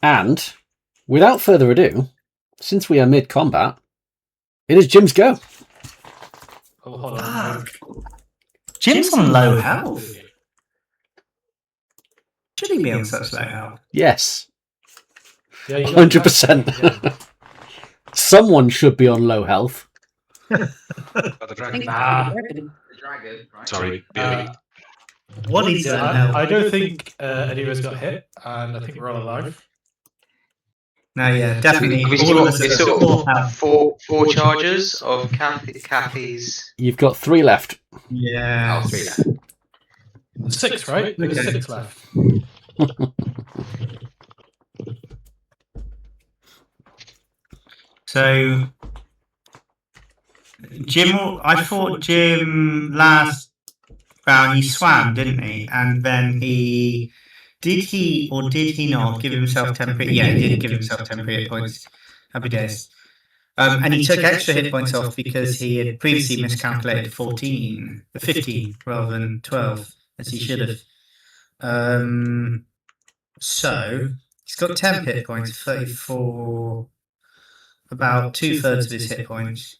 And without further ado, since we are mid-combat, it is Jim's go. Oh, hold on. Jim's on low health. Should he be on such low health? Yes. Yeah, you 100%. Yeah. Someone should be on low health. The dragon. The dragon, right? Sorry, What is I don't think any of us got hit, and I think we're all alive. No, yeah, definitely. We've All of got us sort full of health. four charges of Kathy's. You've got 3 left. Yeah. Oh, 3 left. 6, right? There's Okay. 6 left. So, I thought Jim last round he swam, didn't he? And then did he not give himself temporary? Yeah, he did give himself temporary hit points. Happy days. And he took extra hit points off because he had previously miscalculated 15 rather than 12, as he should have. So he's got 10 hit points, 34, about 2/3 of his hit points.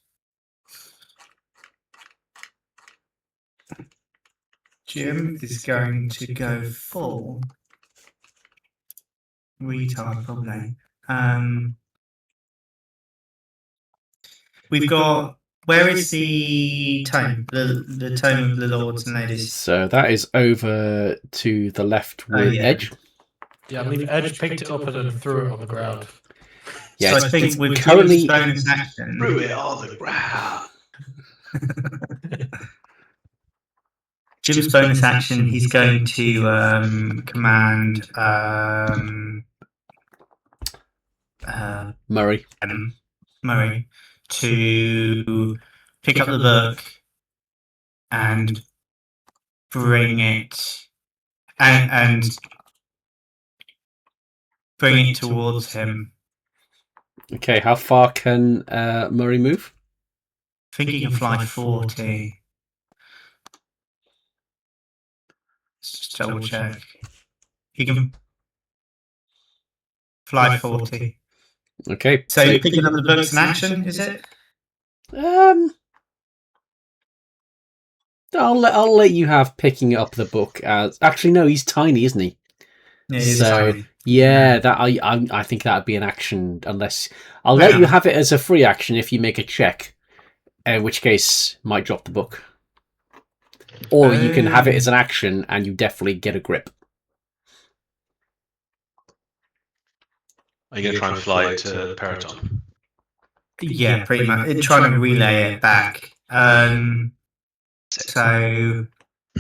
Jim is going to go full retard, probably. We've got. Where is the tome? The tome of the lords and ladies. So that is over to the left with Edge. Yeah, I believe Edge picked it up and then threw it on the ground. Yeah, so I think with currently bonus action. Threw it on the ground. Jim's bonus action, he's going to command Murray to pick up the book and bring it and bring it towards him. Okay, how far can Murray move? I think he can fly 40. Let's just double check. He can fly 40. Okay. So you're picking up the books in action, is it? I'll let you have picking up the book as. Actually, no, he's tiny, isn't he? Yeah, he's so tiny. yeah, that I think that would be an action. Unless I'll let you have it as a free action if you make a check, in which case might drop the book. Or you can have it as an action and you definitely get a grip. Are you going to try and fly to the Periton? Yeah, pretty much. Trying to relay it back. So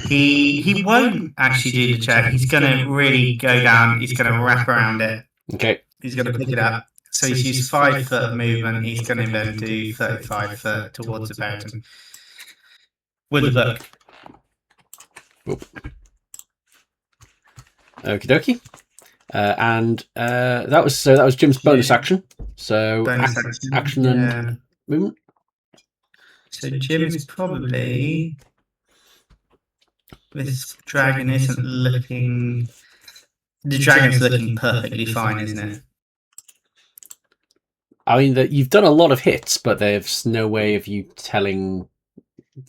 he won't actually do the check. He's going to really go down. He's going to wrap around it. Okay. He's going to pick it up. So he's used 5 foot of movement. He's going to then do 35 foot towards the Periton with the book. Okie dokie. And that was Jim's bonus action. So Bonus action and movement. So Jim is probably. This dragon isn't looking. The dragon's looking perfectly fine, isn't it? I mean, that you've done a lot of hits, but there's no way of you telling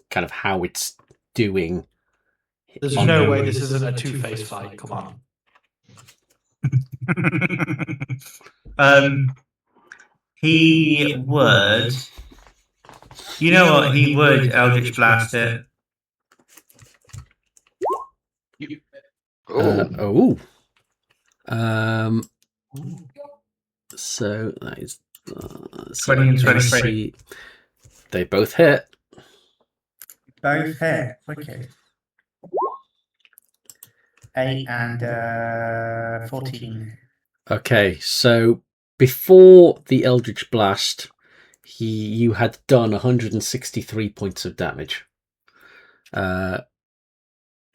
kind of how it's doing. There's no way this isn't a two-face fight. Come on. He would. You know what? He would Eldritch Blast it. So that is 20 and 23. They both hit. Both hit. Okay. 8 and 14. Okay, so before the Eldritch Blast, you had done 163 points of damage. The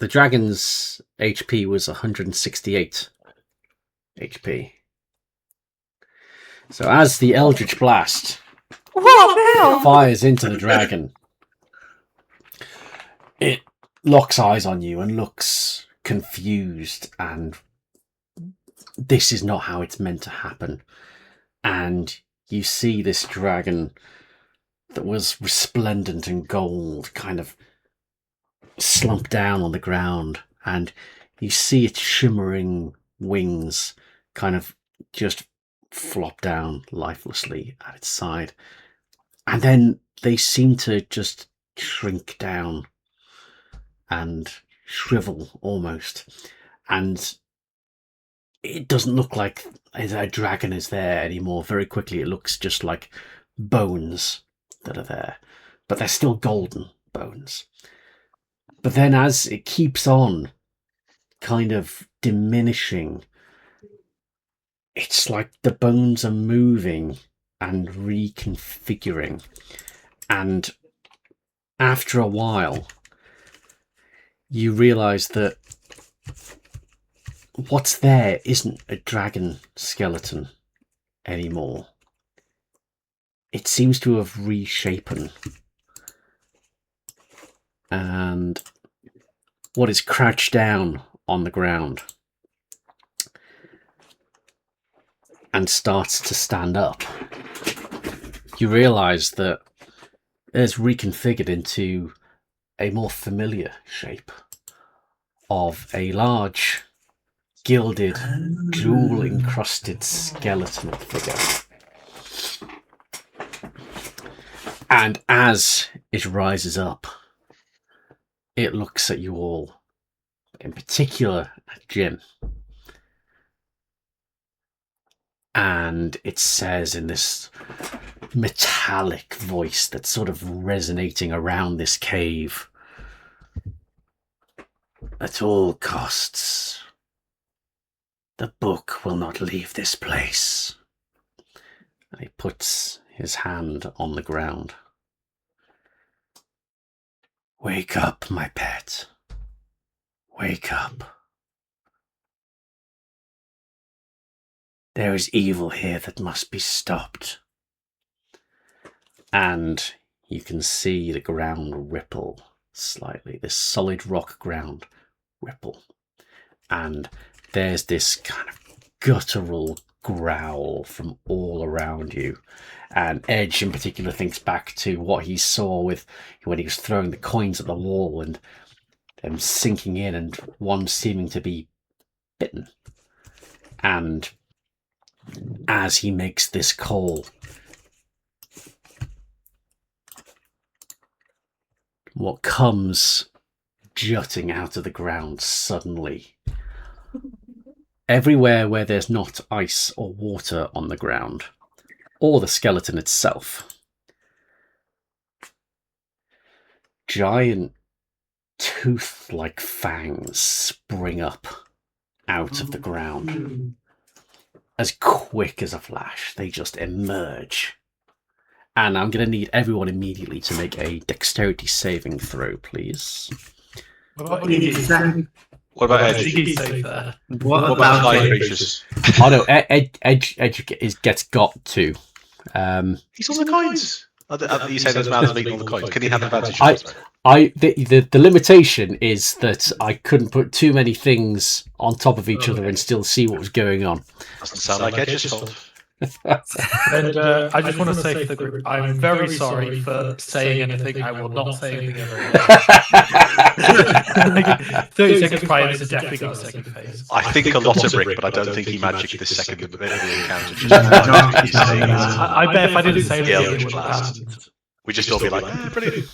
dragon's HP was 168 HP. So as the Eldritch Blast fires into the dragon, it locks eyes on you and looks confused and this is not how it's meant to happen. And you see this dragon that was resplendent in gold kind of slump down on the ground, and you see its shimmering wings kind of just flop down lifelessly at its side. And then they seem to just shrink down and shrivel almost. And it doesn't look like a dragon is there anymore. Very quickly, it looks just like bones that are there. But they're still golden bones. But then as it keeps on kind of diminishing, it's like the bones are moving and reconfiguring. And after a while, you realise that what's there isn't a dragon skeleton anymore. It seems to have reshapen. And what is crouched down on the ground and starts to stand up, you realise that it's reconfigured into a more familiar shape of a large, gilded, jewel-encrusted skeleton figure. And as it rises up, it looks at you all, in particular at Jim. And it says in this metallic voice that's sort of resonating around this cave, at all costs, the book will not leave this place. And he puts his hand on the ground. Wake up, my pet. Wake up. There is evil here that must be stopped. And you can see the ground ripple slightly, this solid rock ground ripple. And there's this kind of guttural growl from all around you. And Edge in particular thinks back to what he saw with when he was throwing the coins at the wall and them sinking in and one seeming to be bitten. And as he makes this call, what comes jutting out of the ground suddenly, everywhere where there's not ice or water on the ground, or the skeleton itself, giant tooth-like fangs spring up out of the ground. As quick as a flash, they just emerge. And I'm going to need everyone immediately to make a dexterity saving throw, please. What about Edge? What about about flying creatures? Oh no, Edge gets got to. He's on the coins. You say those mouths making all the coins. Can he have advantage? The limitation is that I couldn't put too many things on top of each other and still see what was going on. Doesn't sound like Edge's fault. And I just want to say for the group, I'm very sorry for saying anything. I will not say anything ever again. 30 seconds prior, this has definitely got a second phase. I think a lot of Rick, but I don't think he magicked this second bit of the encounter. I bet if I didn't say anything, it would have happened. We just all be like, brilliant.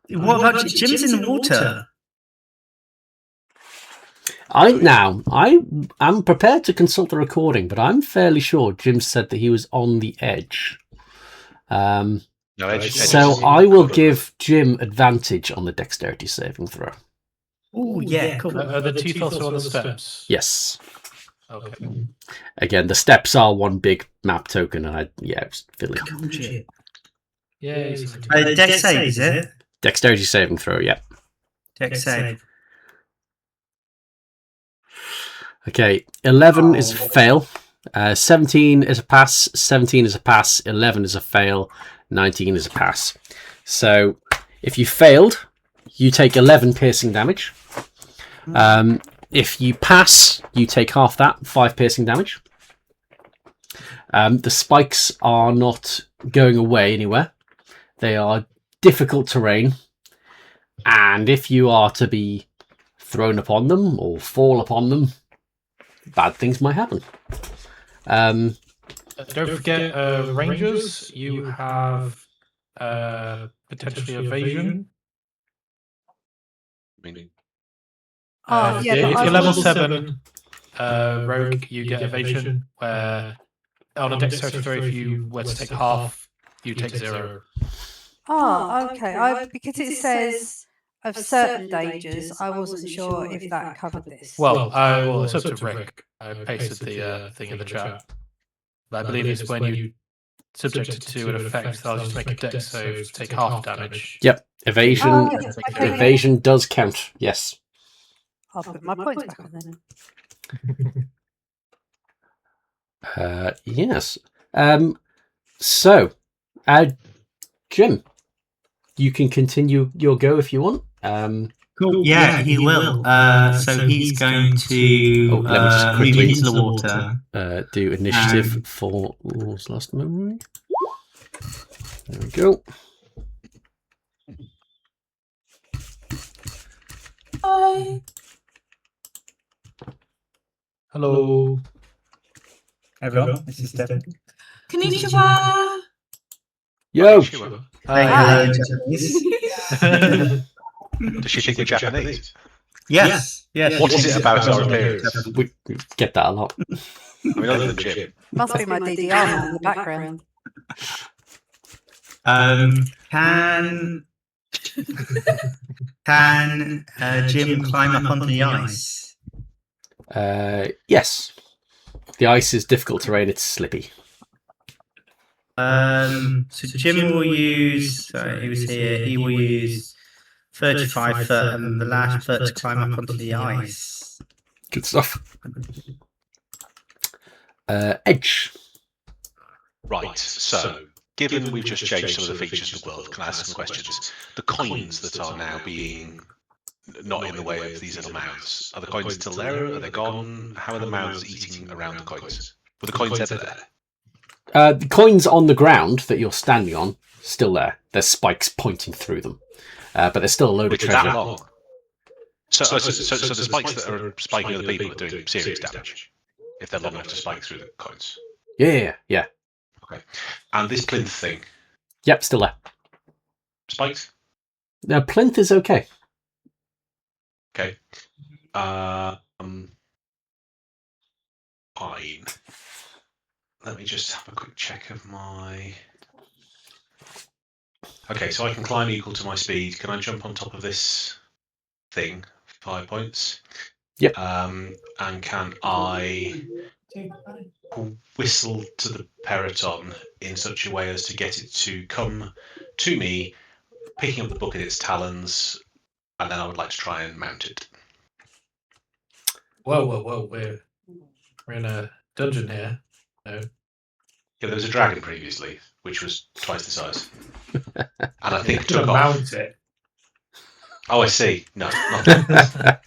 What about Jim's in the water? I'm prepared to consult the recording, but I'm fairly sure Jim said that he was on the edge. So I will give Jim advantage on the dexterity saving throw. Oh, yeah, cool. Are the teeth also on the steps? Yes. Okay. Again, the steps are one big map token, and it's filling. Yeah. Dex save, is it? Dexterity saving throw, yeah. Dex save. Okay, 11 is a fail, 17 is a pass, 17 is a pass, 11 is a fail, 19 is a pass. So if you failed, you take 11 piercing damage. If you pass, you take half that, 5 piercing damage. The spikes are not going away anywhere. They are difficult terrain, and if you are to be thrown upon them or fall upon them, bad things might happen. Don't forget, rangers. You have potentially evasion. Oh, yeah, if but you're I level was- 7 rogue, you get evasion. Where on a dexterity throw, if you were to take half, you take 0. Oh, okay. Because it says of certain dangers, I wasn't sure if that covered this. Well, it's up to Rick. I pasted the thing in the chat. But I believe it's when you subjected to an effect, I'll just make a dex save to take half damage. Yep, evasion. Oh, yeah. Okay. Evasion does count. Yes. I'll put my points back on then. Yes. So, Jim, you can continue your go if you want. Cool. Yeah, he will. So he's going to Oh, let me just move quickly- into the water. Do initiative for Law's Last Memory. There we go. Hi. Hello. Everyone, this is Stefan. Konnichiwa. Yo! Hello, Japanese. Does she think we're Japanese? Yes. Yes. What is it about our appearance? We get that a lot. I mean, other than Jim. Must be my DDR man in the background. Can Jim climb up onto the ice? Yes. The ice is difficult terrain, it's slippy. So Jim will use. Sorry, he was here. He will use 35 foot and the last foot to climb up onto the ice. Good stuff. Edge. Right, so, given we've just changed some of the features of the world, can I ask some questions? The coins that are now being not in the way of these little mouths, are the coins still there? Are they gone? How are the mouths eating around the coins? Were the coins ever there? The coins on the ground that you're standing on, still there. There's spikes pointing through them. But there's still a load of Which is that treasure. long? So the spikes that are spiking other people are doing serious damage if they're long enough to spike through the coins. Yeah. Okay. And this plinth thing, Yep, still there. spikes? Now, plinth is okay. Okay. Fine. Let me just have a quick check of my. Okay, so I can climb equal to my speed. Can I jump on top of this thing? 5 points. Yep. And can I whistle to the Periton in such a way as to get it to come to me, picking up the book in its talons, and then I would like to try and mount it. Whoa! We're in a dungeon here. No. Yeah, there was a dragon previously, which was twice the size, and I think To took off. mount it. Oh, I see. No, not that.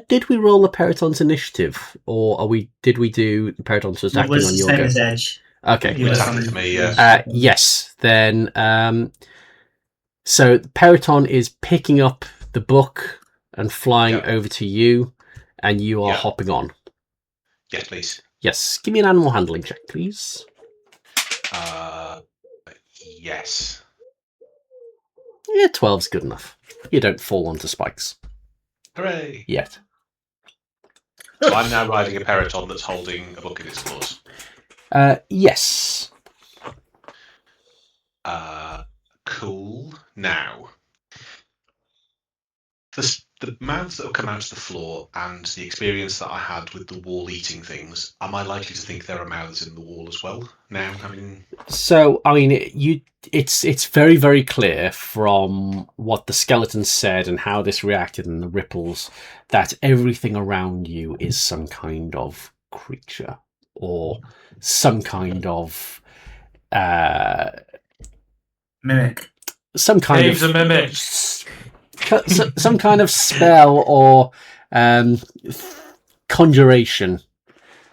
Did we roll the Periton's initiative, or did we do the Periton's It attacking was on the your same go? as Edge. Okay. You were Attacking on- to me, yeah. Yes. Then, so Periton is picking up the book and flying Yeah. over to you, and you are Yeah. hopping on. Yes, please. Yes. Give me an animal handling check, please. Yes. Yeah, 12's good enough. You don't fall onto spikes Hooray! yet. So I'm now riding a Periton that's holding a book in its claws. Yes. Cool. Now, the mouths that have come out of the floor and the experience that I had with the wall eating things, am I likely to think there are mouths in the wall as well? Now, I mean, So, I mean, it's very, very clear from what the skeleton said and how this reacted and the ripples that everything around you is some kind of creature or some kind of Mimic. some kind Caves of of mimics. some kind of spell or conjuration.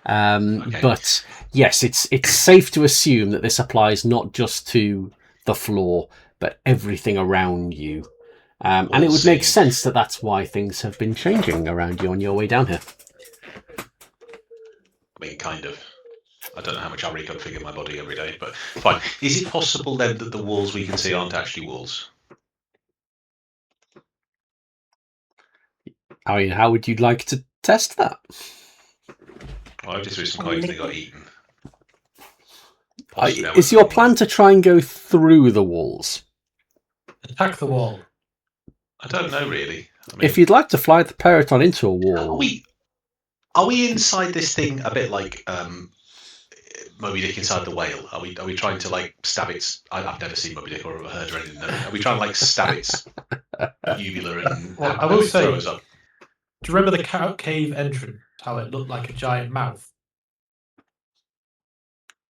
Okay. But yes, it's safe to assume that this applies not just to the floor, but everything around you. And it would make sense that that's why things have been changing around you on your way down here. I mean, kind of. I don't know how much I reconfigure my body every day, but fine. Is it possible then that the walls we can see aren't actually walls? I mean, how would you like to test that? Well, I just threw some coins and they got eaten. Is your plan to try and go through the walls? Attack the wall. I don't know really. I mean, If you'd like to fly the Peryton into a wall, are we inside this thing a bit like Moby Dick inside the whale? Are we trying to like stab its? I've never seen Moby Dick or heard or anything. Are we trying to like stab its uvula and Well, I will say, do you remember the cave entrance? How it looked like a giant mouth.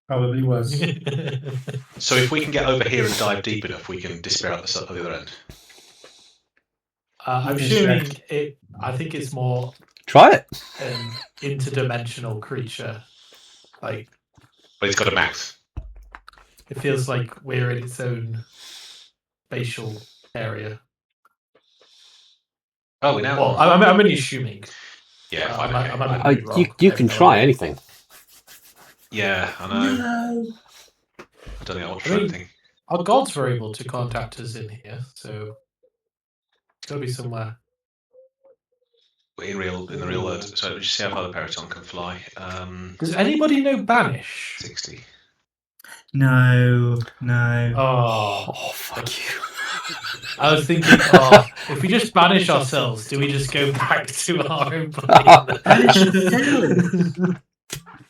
Probably was. So if we can get over here and dive deep enough, we can disappear at the other end. I'm assuming it. I think it's more try it. an interdimensional creature. Like, But it's got a mouth. it feels like we're in its own spatial area. Oh, we now. Well, I'm only assuming. Yeah, I might be wrong. You can try anything. Yeah, I know. I don't think I want to try anything. Our gods were able to contact us in here, so it's got to be somewhere. In the real world. So let's just see how far the Peryton can fly. Does anybody know Banish? 60. No. Oh, fuck you. I was thinking, if we just banish ourselves, do we just go back to our own plane?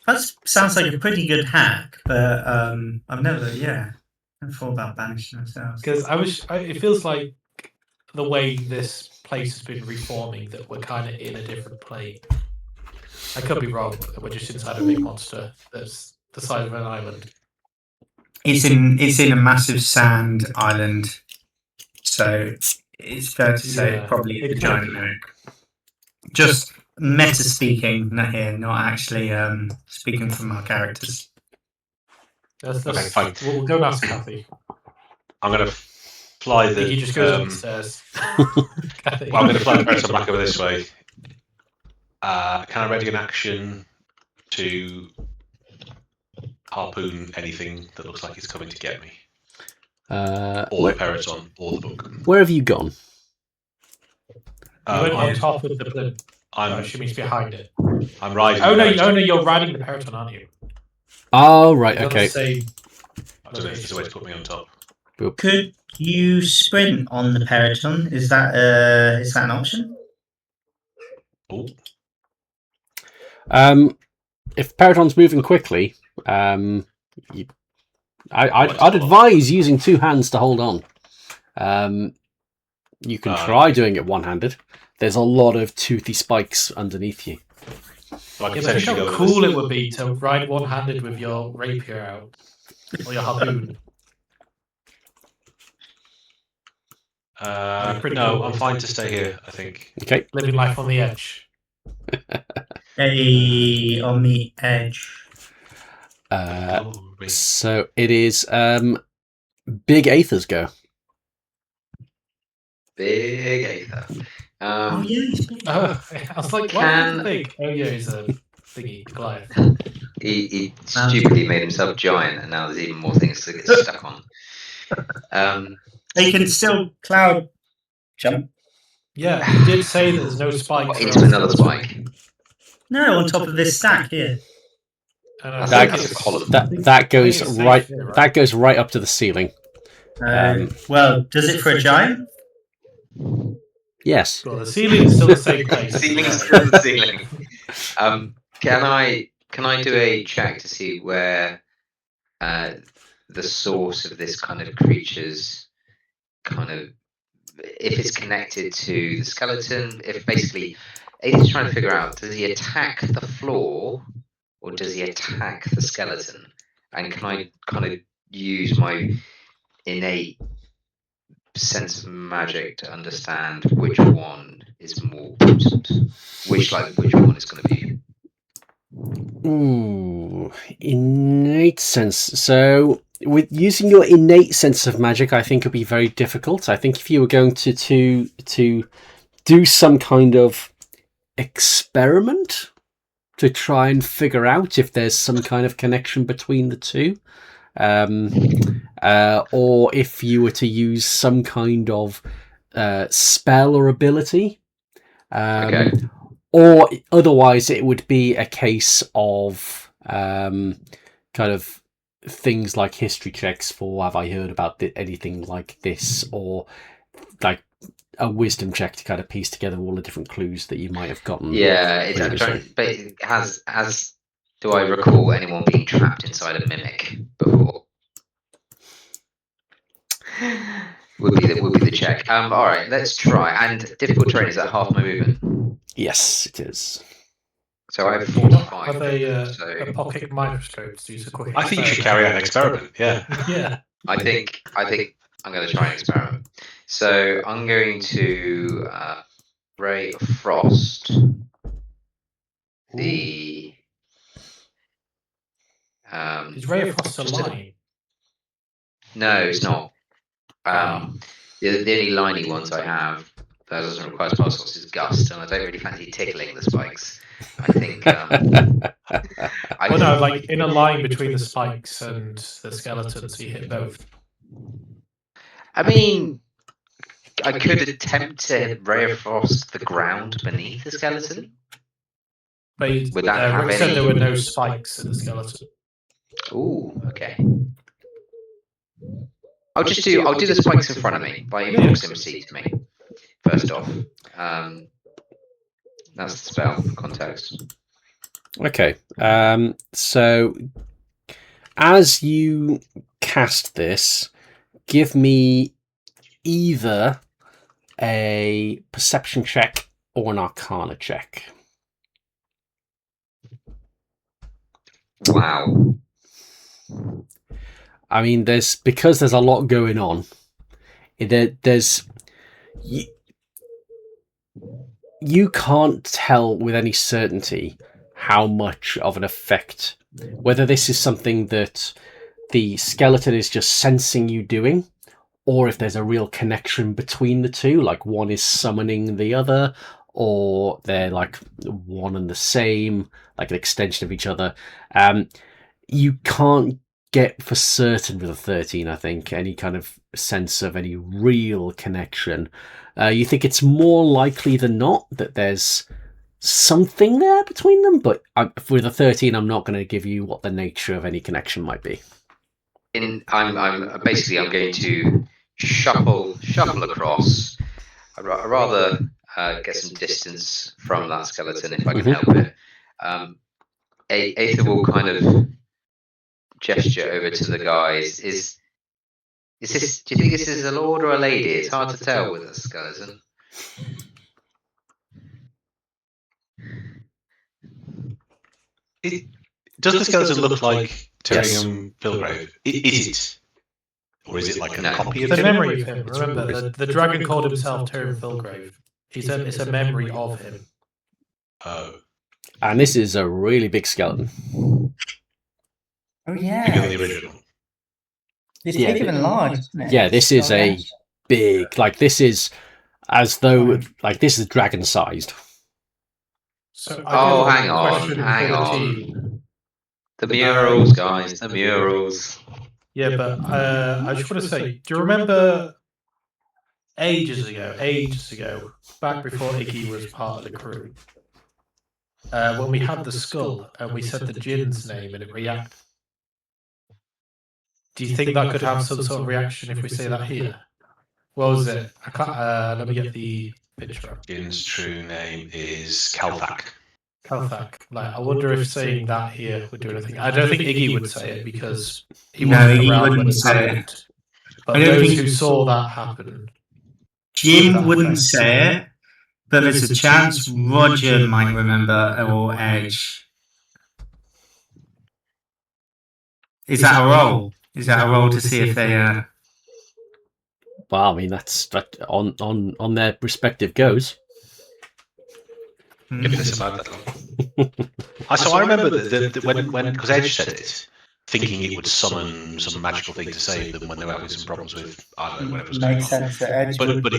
That sounds like a pretty good hack, but I've never thought about banishing ourselves. Because it feels like the way this place has been reforming that we're kind of in a different plane. I could be wrong. We're just inside a big monster that's the size of an island. It's in a massive sand island, so it's fair to say probably the giant egg. Just meta speaking, not actually speaking from our characters. Okay, fine. We'll go and ask Kathy. I'm going to fly the. He just goes upstairs. Well, I'm going to fly the Peryton back over this way. Can I ready an action to harpoon anything that looks like it's coming to get me? Or the Peryton, or the book. Where have you gone? You went on top of the plinth. I'm assuming it's behind it. I'm riding. Oh no, you're riding the Peryton, aren't you? Oh right, okay. I don't know if there's a way to put me on top. Could you sprint on the Peryton? Is that an option? Oh. If Peryton's moving quickly, I'd advise using two hands to hold on. You can try doing it one-handed. There's a lot of toothy spikes underneath you. So Think how cool it would be to ride one-handed with your rapier out or your harpoon. No, I'm fine to stay here, I think. Okay. Living life on the edge. On the edge. So it is Big Aether's go. Big Aether. Oh yeah. I was like, why is he big? Oh yeah, he's a thingy, Goliath. He stupidly made himself giant, and now there's even more things to get stuck on. They can still cloud jump. Yeah, he did say that there's no spikes. Into another spike. No, on top of this stack here. That goes right. That goes right up to the ceiling. Well, does it for a giant? Yes. Well, the ceiling is still the same place. The ceiling is still the ceiling. Can I do a check to see where the source of this kind of creature's if it's connected to the skeleton? If basically, Aether's trying to figure out, does he attack the floor or does he attack the skeleton? And can I kind of use my innate sense of magic to understand which one is more potent. Which one is going to be. Ooh, innate sense. So, with using your innate sense of magic, I think it'd be very difficult. I think if you were going to do some kind of experiment to try and figure out if there's some kind of connection between the two, or if you were to use some kind of spell or ability, Okay. or otherwise it would be a case of kind of things like history checks for have I heard about anything like this, or like a wisdom check to kind of piece together all the different clues that you might have gotten. Yeah, but do I recall anyone being trapped inside a mimic before? would be the check. All right, let's try. And difficult terrain, is that half my movement? Yes, it is. So I have Do you not 45. have so a pocket microscope to use a quick I think you should carry out an experiment. Yeah. Yeah. I think I'm going to try an experiment. So I'm going to Ray of Frost. The Is Ray of Frost a line? No, it's not. The only liney ones I have that doesn't require spell slots is Gust, and I don't really fancy tickling the spikes. I think. Well, no, like in a line between the spikes and the skeleton, so you hit both. I mean, I could attempt to Ray of Frost the ground beneath the skeleton. But Would that have Rick said any- there were no spikes in the skeleton. Ooh, okay. I'll do the spikes in front of me by proximity to me. First off, that's the spell for context. Okay. So as you cast this, give me either a perception check or an arcana check. Wow. I mean, there's a lot going on. There's you can't tell with any certainty how much of an effect, whether this is something that the skeleton is just sensing you doing, or if there's a real connection between the two, like one is summoning the other, or they're like one and the same, like an extension of each other. You can't get for certain with a 13, I think, any kind of sense of any real connection. You think it's more likely than not that there's something there between them, but with a 13, I'm not going to give you what the nature of any connection might be. I'm going to shuffle across. I'd rather get some distance from that skeleton if I can help it. Aether will kind of gesture over to the guys. Is this? Do you think this is a lord or a lady? It's hard to tell with a skeleton. Does the skeleton look like Tyrion Pilgrave? Is it? Or is it like a copy of It's a him? memory of him. Remember, the dragon called himself Tyrion Filgrave. It's a memory of him. Oh. And this is a really big skeleton. Oh Bigger yeah. than the original. It's Yeah, bigger than large, isn't it? Yeah, this is Oh, a yeah. big, like this is as though, like this is dragon sized. So hang on. The murals, guys, the murals. Yeah, but I just want to say, do you remember ages ago, back before Iggy was part of the crew, when we had the skull and we said the djinn's name and it reacted? Do you think that could have some sort of reaction if we say that here? What was it? I can't, let me get the picture up. Jin's true name is Kalthak. Kalthak. Like, I wonder if saying that here would do anything. I don't think Iggy would say it because he No, wasn't he around when wouldn't it say it. happened. But I don't those think- who saw that happen, Jim wouldn't say it, but there's a chance Roger might remember or Edge. Is that a roll? Is that a roll to see if they Well, I mean, that's that on their respective goes. If it's about that long. So I remember that when because Edge said it, thinking it would summon some magical thing to save them when they were having some problems with, I don't know, whatever was going Makes on. sense that Edge would. But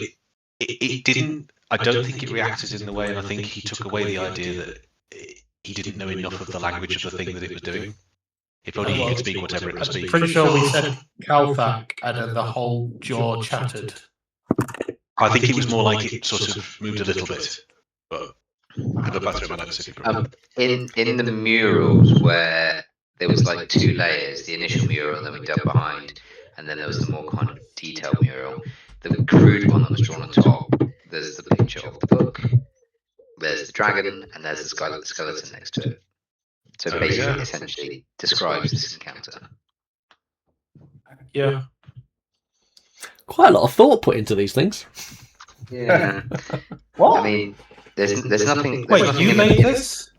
it didn't. I don't think it reacted in the way, and I think he took away the idea that he didn't know enough of the language of the thing that it was doing. If only he could speak whatever it was speaking. Pretty sure we said Calfac, and then the whole jaw chattered. I think it was more like it sort of moved a little bit, but I go back through my notes if you remember. In the murals where there was like 2 layers, the initial mural, and then we dug behind, and then there was the more kind of detailed mural. The crude one that was drawn on top, there's the picture of the book, there's the dragon, and there's the skeleton next to it. So basically, essentially describes this encounter. Yeah. Quite a lot of thought put into these things. Yeah. What? I mean, there's nothing. Wait, nothing you in made it. this?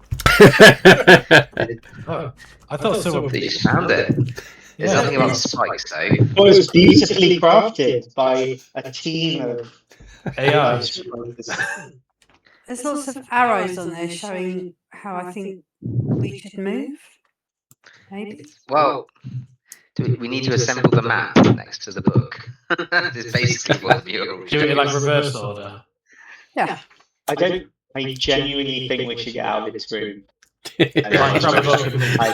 Oh, I thought someone. They just found it. There's nothing about spikes though. It was beautifully crafted by a team of AI. There's lots of arrows on there showing how I think we should move. Maybe. Well, we need to assemble the map next to the book. This is basically what the mural is. Do it in like reverse order. Yeah. I genuinely think we should get out of this room. Like, grab a book and I've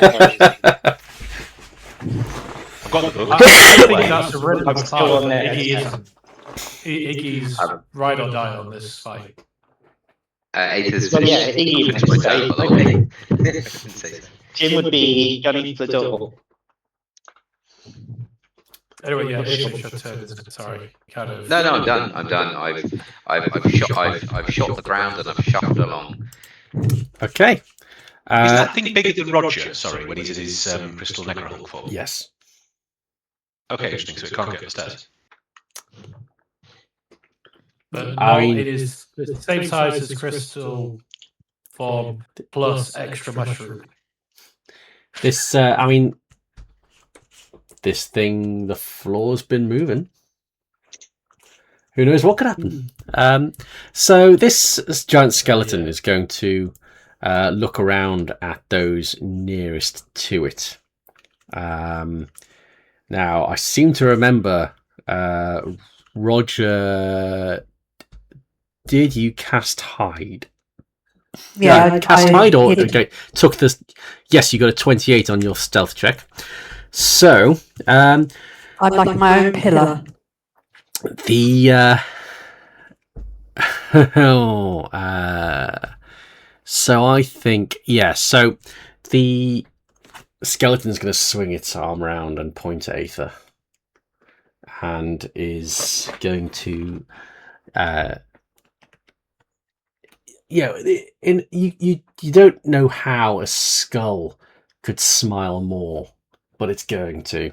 got the book. I think that's a really I'm good still part. on there. Iggy isn't. Iggy's ride or die on this fight. Aether's Well, yeah, Iggy finished my turn, by the way. I didn't say so. Jim would be gunning for the double. Anyway, yeah, it's your turn, isn't it? Sorry, kind of. No, I'm done. I'm done. I've shot the ground and I've shuffled along. Okay. Is that thing bigger than Roger? Sorry, when he's in his crystal necrohulk form. Yes. Okay, interesting. So it can't get upstairs. But I no, mean- it is the same size as crystal form plus extra mushroom. This, I mean, this thing, the floor's been moving. Who knows what could happen? So this giant skeleton is going to look around at those nearest to it. Now, I seem to remember, Roger, did you cast hide? Yeah, cast hide or hid. okay, took this? Yes, you got a 28 on your stealth check. So, I'd like my own pillar. the so I think so the skeleton's going to swing its arm around and point at Aether, and is going to you don't know how a skull could smile more, but it's going to.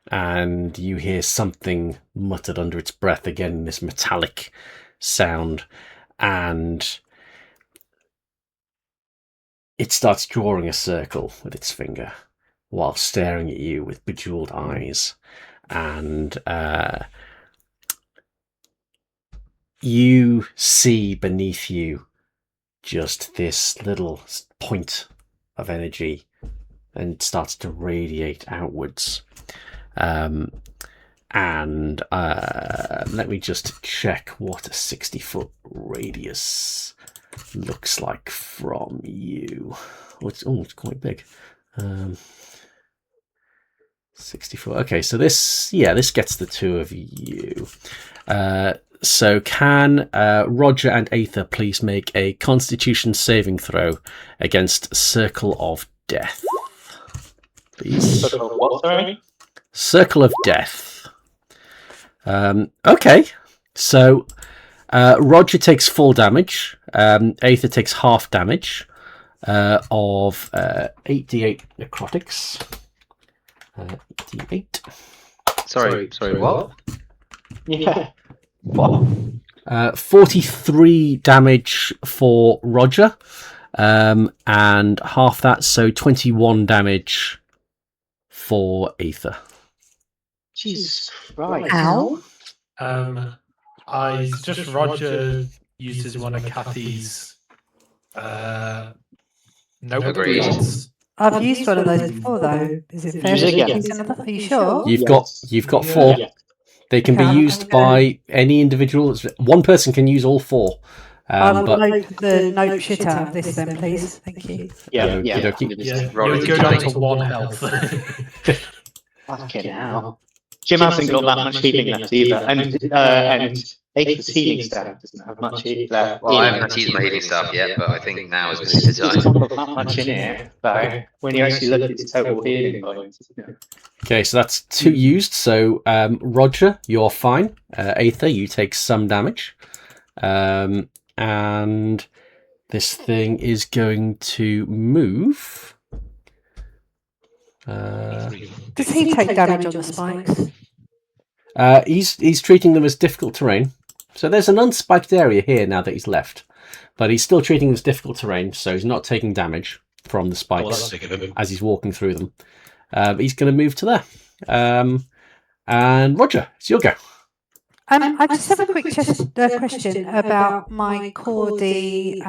And you hear something muttered under its breath again, this metallic sound, and it starts drawing a circle with its finger while staring at you with bejeweled eyes. And you see beneath you just this little point of energy, and it starts to radiate outwards. And let me just check what a 60-foot radius looks like from you. It's quite big. 60 foot. Okay, so this gets the two of you. So can Roger and Aether please make a Constitution saving throw against Circle of Death, please? What, sorry? Circle of Death. Okay, so Roger takes full damage. Aether takes half damage of 8d8 necrotics. D8. Sorry, what? Yeah. What? 43 damage for Roger, and half that, so 21 damage for Aether. Jesus Christ. Ow. I suggest Roger uses one of Kathy's Agreed. notebooks. I've used one of those before, though. Is it fair Use it to again. use another? Are you sure? You've got Yeah. 4. They can be Okay, used I'm by any individual. One person can use all 4. I will But note the note shit out of this then, please. Thank you. Yeah. Okey-dokey. Yeah, you Roger, would go did you down make- to 1 health. Fucking hell. Jim hasn't got that much healing left either, and Aether's healing staff doesn't have much left. Well, I haven't had to use my healing stuff yet, but I think now is going to be the It's time. not got that much in it, though. When you actually look at its total healing points. Okay, so that's 2 used. So Roger, you're fine. Aether, you take some damage. And this thing is going to move. Does he take damage on the spikes? He's treating them as difficult terrain. So there's an unspiked area here now that he's left. But he's still treating them as difficult terrain, so he's not taking damage from the spikes as he's walking through them. He's going to move to there. And Roger, it's your go. I just have a quick question about my Cordy,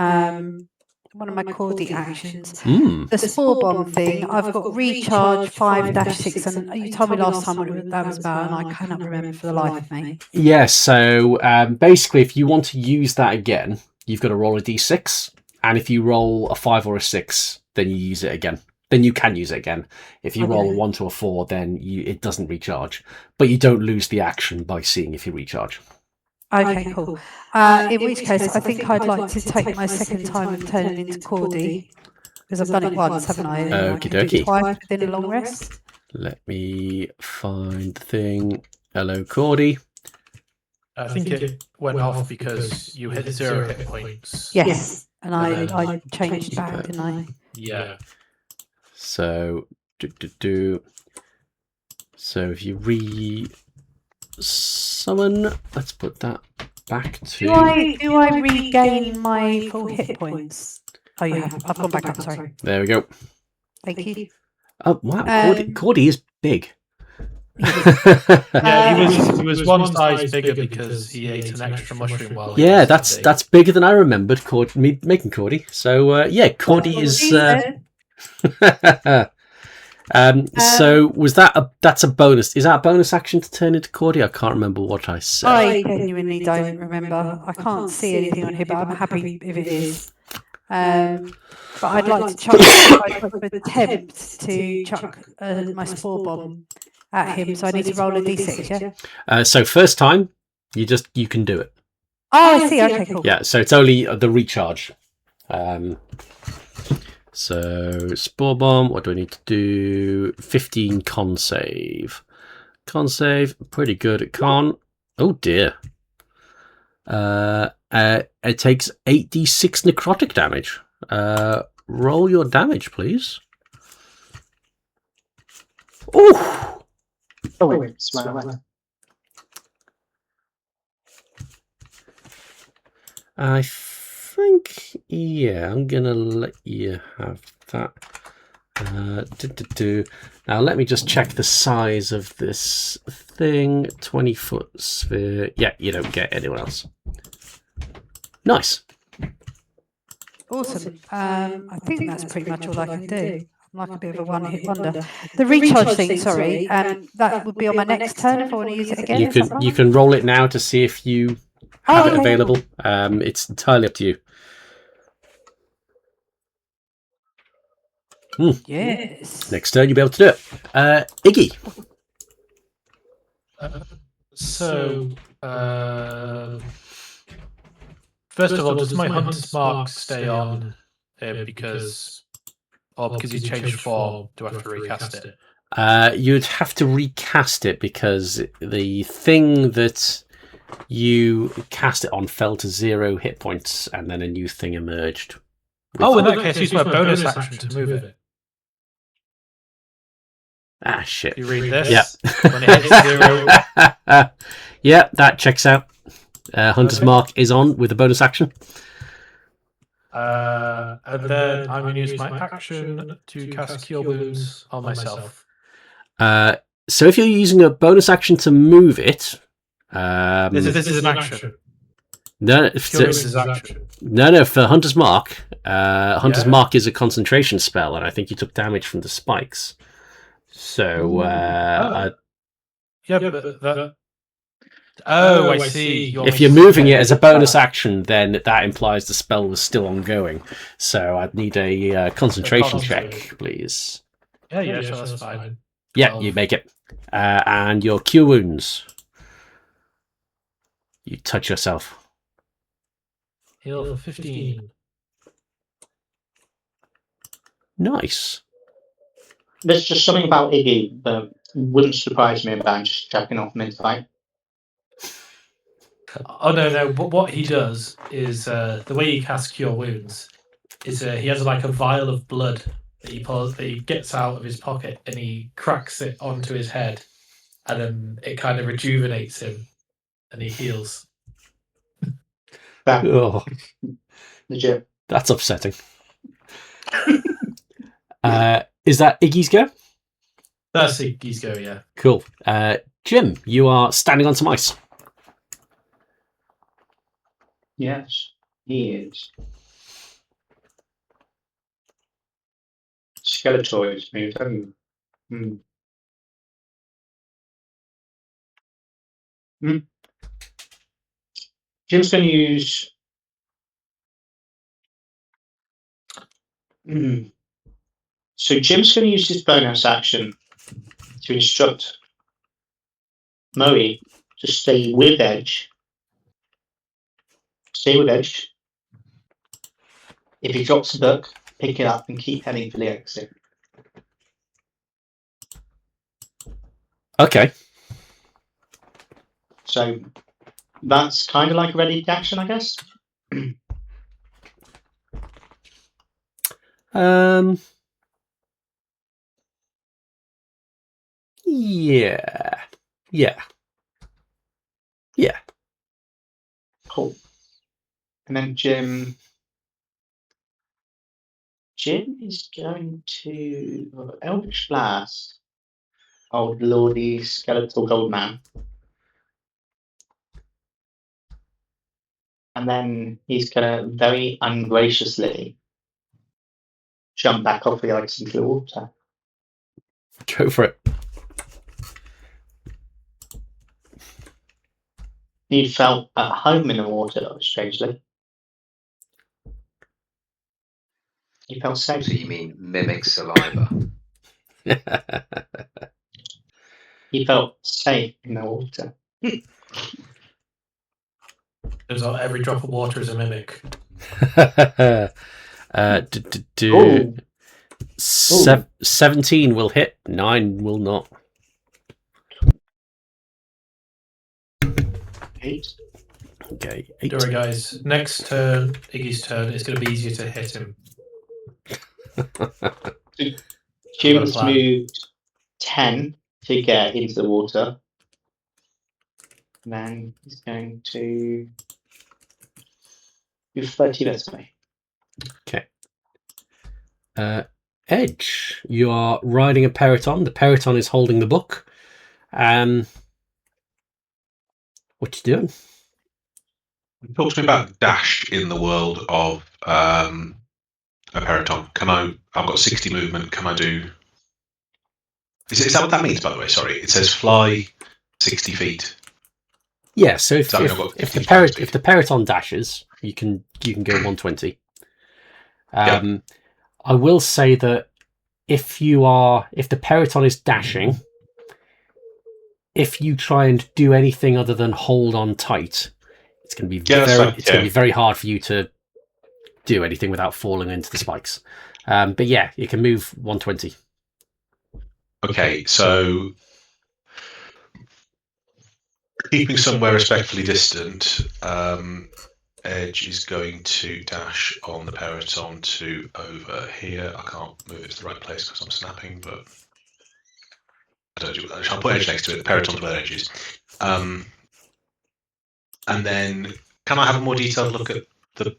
one of my Cordy actions. The Spore Bomb thing, I've got recharge 5-6, and you told me last time what that was about, and I cannot remember for the life of me. Yeah, so basically, if you want to use that again, you've got to roll a d6, and if you roll a 5 or a 6, then you use it again. Then you can use it again. If you roll a 1 to a 4, then it doesn't recharge. But you don't lose the action by seeing if you recharge. Okay, cool. In which case, I think I'd like to take my second time of turning into Cordy, because I've done it once, haven't I? And I can do Okey-dokey. it twice within a long rest. Let me find the thing. Hello, Cordy. I think it went off because you hit 0 hit points. Yes, and I changed back, didn't I? Yeah. So, So if you re-summon, let's put that back to... Do I regain my full hit points? Oh, you have. I've gone back up, sorry. There we go. Thank you. Oh, wow. Cordy is big. Yeah, he was one size bigger because he ate an extra mushroom while he Yeah, was big. that's bigger than I remembered making Cordy. So, yeah, Cordy is... So was that's a bonus? Is that a bonus action to turn into Cordy? I can't remember what I said. I genuinely don't remember. I can't see anything on here, but I'm happy if it is. But I'd like to attempt to chuck my Spore Bomb at him. So I need to roll a d6, yeah. So first time, you can do it. Oh, I see. Okay, cool. Yeah. So it's only the recharge. So Spore Bomb, what do I need to do? 15 con save. Con save, pretty good at con. Oh dear. It takes 8d6 necrotic damage. Roll your damage, please. Oh! Oh, wait, smile. I think, yeah, I'm gonna let you have that. Now let me just check the size of this thing. 20-foot sphere. Yeah, you don't get anyone else. Nice. Awesome. I think that's pretty much all I can do. I'm like a bit of a one-hit wonder. The recharge thing, sorry, that would be on my next turn if I want to use it again. You can roll it now to see if you have it available. It's entirely up to you. Yes. Next turn, you'll be able to do it. Iggy. First of all, does my Hunter's Mark stay on because he's changed form? Do I have to recast it? You'd have to recast it because the thing that you cast it on fell to 0 hit points and then a new thing emerged. In that case, use my bonus action to move it. Ah, shit. You read this? Yeah. When it hits 0. Yeah, that checks out. Hunter's Mark is on with a bonus action. And then I'm going to use my action to cast Cure Wounds on myself. So if you're using a bonus action to move it, This is an action. No, Cure Wounds is action. no. For Hunter's Mark, Hunter's Mark is a concentration spell, and I think you took damage from the spikes. So, Yeah, but that. Oh, I see. if you're moving it as a bonus action, then that implies the spell was still ongoing. So I'd need a concentration check, please. Yeah, sure, that's fine. Yeah, 12. you make it. And your Cure Wounds. You touch yourself. Heal for 15. Nice. There's just something about Iggy that wouldn't surprise me about just jacking off mid-fight. Oh no! But what he does is the way he casts Cure Wounds is he has like a vial of blood that he gets out of his pocket and he cracks it onto his head, and then it kind of rejuvenates him, and he heals. Oh, Legit. that's upsetting. Is that Iggy's go? That's Iggy's go, yeah. Cool. Jim, you are standing on some ice. Yes, he is. Skeletoids, maybe tell you. Jim's going to use. So Jim's going to use his bonus action to instruct Moe to stay with Edge. Stay with Edge. If he drops the book, pick it up and keep heading for the exit. Okay. So that's kind of like a ready action, I guess. Yeah. Cool. And then Jim is going to Eldritch Blast. Old Lordy Skeletal Gold Man. And then he's going to very ungraciously jump back off the ice into the water. Go for it. He felt at home in the water, strangely. He felt safe. So you mean mimic saliva? He felt safe in the water. Turns out every drop of water is a mimic. 17 will hit, 9 will not. 8. Okay, 8. Don't worry, guys. Next turn, Iggy's turn, it's going to be easier to hit him. Jim's moved 10 to get into the water. And then he's going to do 30 minutes away. Okay. Edge, you are riding a Periton. The Periton is holding the book. What you doing? Talk to me about dash in the world of a Periton. I've got 60 movement. Can I do? Is that what that means? By the way, sorry. It says fly 60 feet. Yeah. So if the Periton dashes, you can go 120. I will say that if the Periton is dashing, if you try and do anything other than hold on tight, it's going to be going to be very hard for you to do anything without falling into the spikes. But yeah, you can move 120. Okay, so keeping somewhere respectfully distant, Edge is going to dash on the Periton to over here. I can't move it to the right place because I'm snapping, but I don't do that. I'll put Edge next to it. The Periton's where Edge is. And then, can I have a more detailed look at the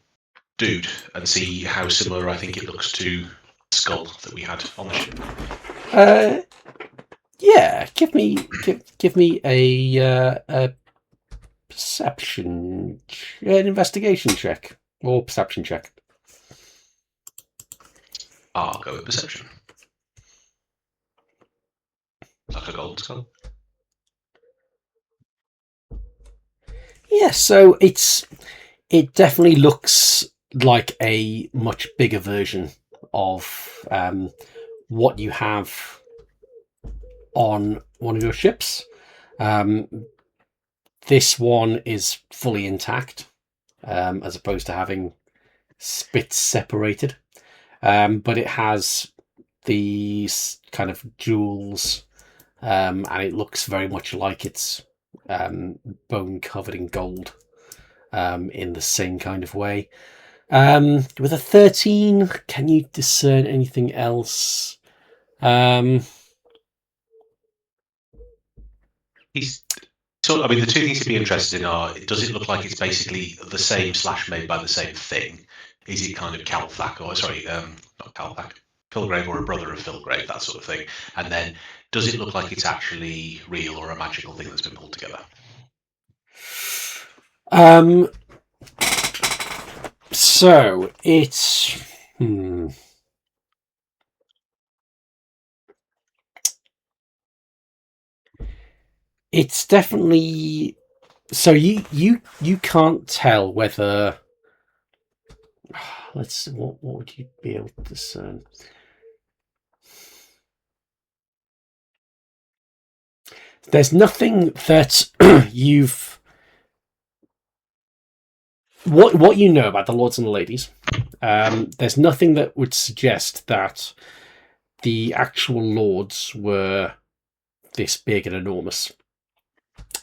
dude and see how similar I think it looks to the skull that we had on the ship? Yeah, give me a perception, an investigation check or perception check. I'll go with perception. Like a golden skull. Yeah, so it definitely looks like a much bigger version of what you have on one of your ships. This one is fully intact, as opposed to having bits separated. But it has these kind of jewels, and it looks very much like it's bone covered in gold, in the same kind of way. With a 13, can you discern anything else? He's so. I mean, the two things to be interested in are: does it look like it's basically the same / made by the same thing? Is it kind of Calthac, or sorry, not Calthac, Filgrave, or a brother of Filgrave, that sort of thing? And then, does it look like it's actually real or a magical thing that's been pulled together? So it's it's definitely, so you can't tell whether, let's see, what would you be able to discern? There's nothing that you've what you know about the lords and the ladies. There's nothing that would suggest that the actual lords were this big and enormous.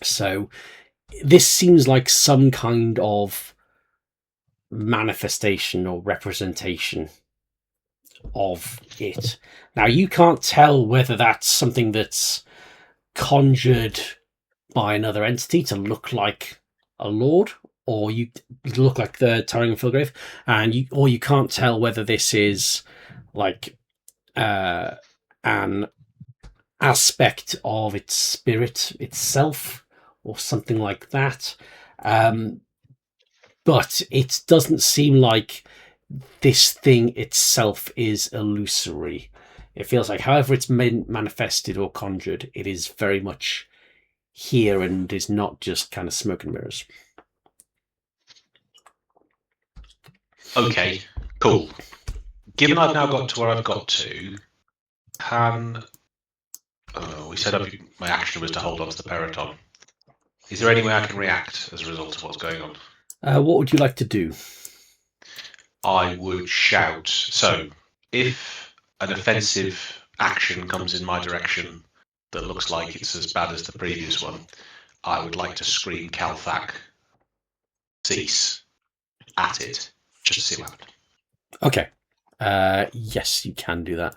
So this seems like some kind of manifestation or representation of it. Now, you can't tell whether that's something that's conjured by another entity to look like a lord, or you look like the Tyrone Filgrave, and you can't tell whether this is like an aspect of its spirit itself or something like that. But it doesn't seem like this thing itself is illusory. It feels like however it's manifested or conjured, it is very much here and is not just kind of smoke and mirrors. Okay, cool. Given I've now got to where I've got to, we said my action was to hold on to the Periton. Is there any way I can react as a result of what's going on? What would you like to do? I would shout. So, if an offensive action comes in my direction that looks like it's as bad as the previous one, I would like to scream Calthac, cease, at it, just to see what happens. Okay. Yes, you can do that.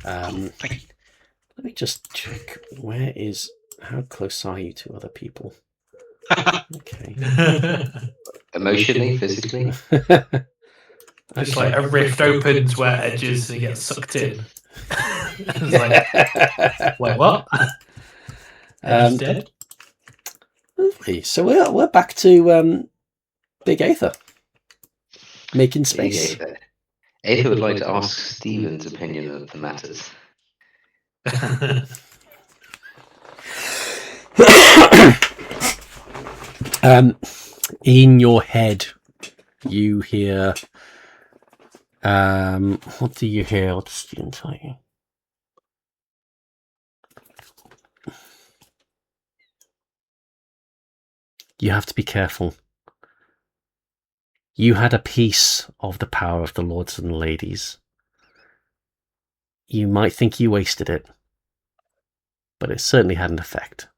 Thank you. Let me just check. How close are you to other people? Okay. Emotionally, physically. It's like a rift opens where edges and he gets sucked in. It's like, wait, what? He's dead. Lovely. So we're back to Big Aether making space. Aether would like to ask Stephen's opinion of the matters. In your head, you hear. What do you hear? What does Stephen tell you? You have to be careful. You had a piece of the power of the lords and ladies. You might think you wasted it, but it certainly had an effect.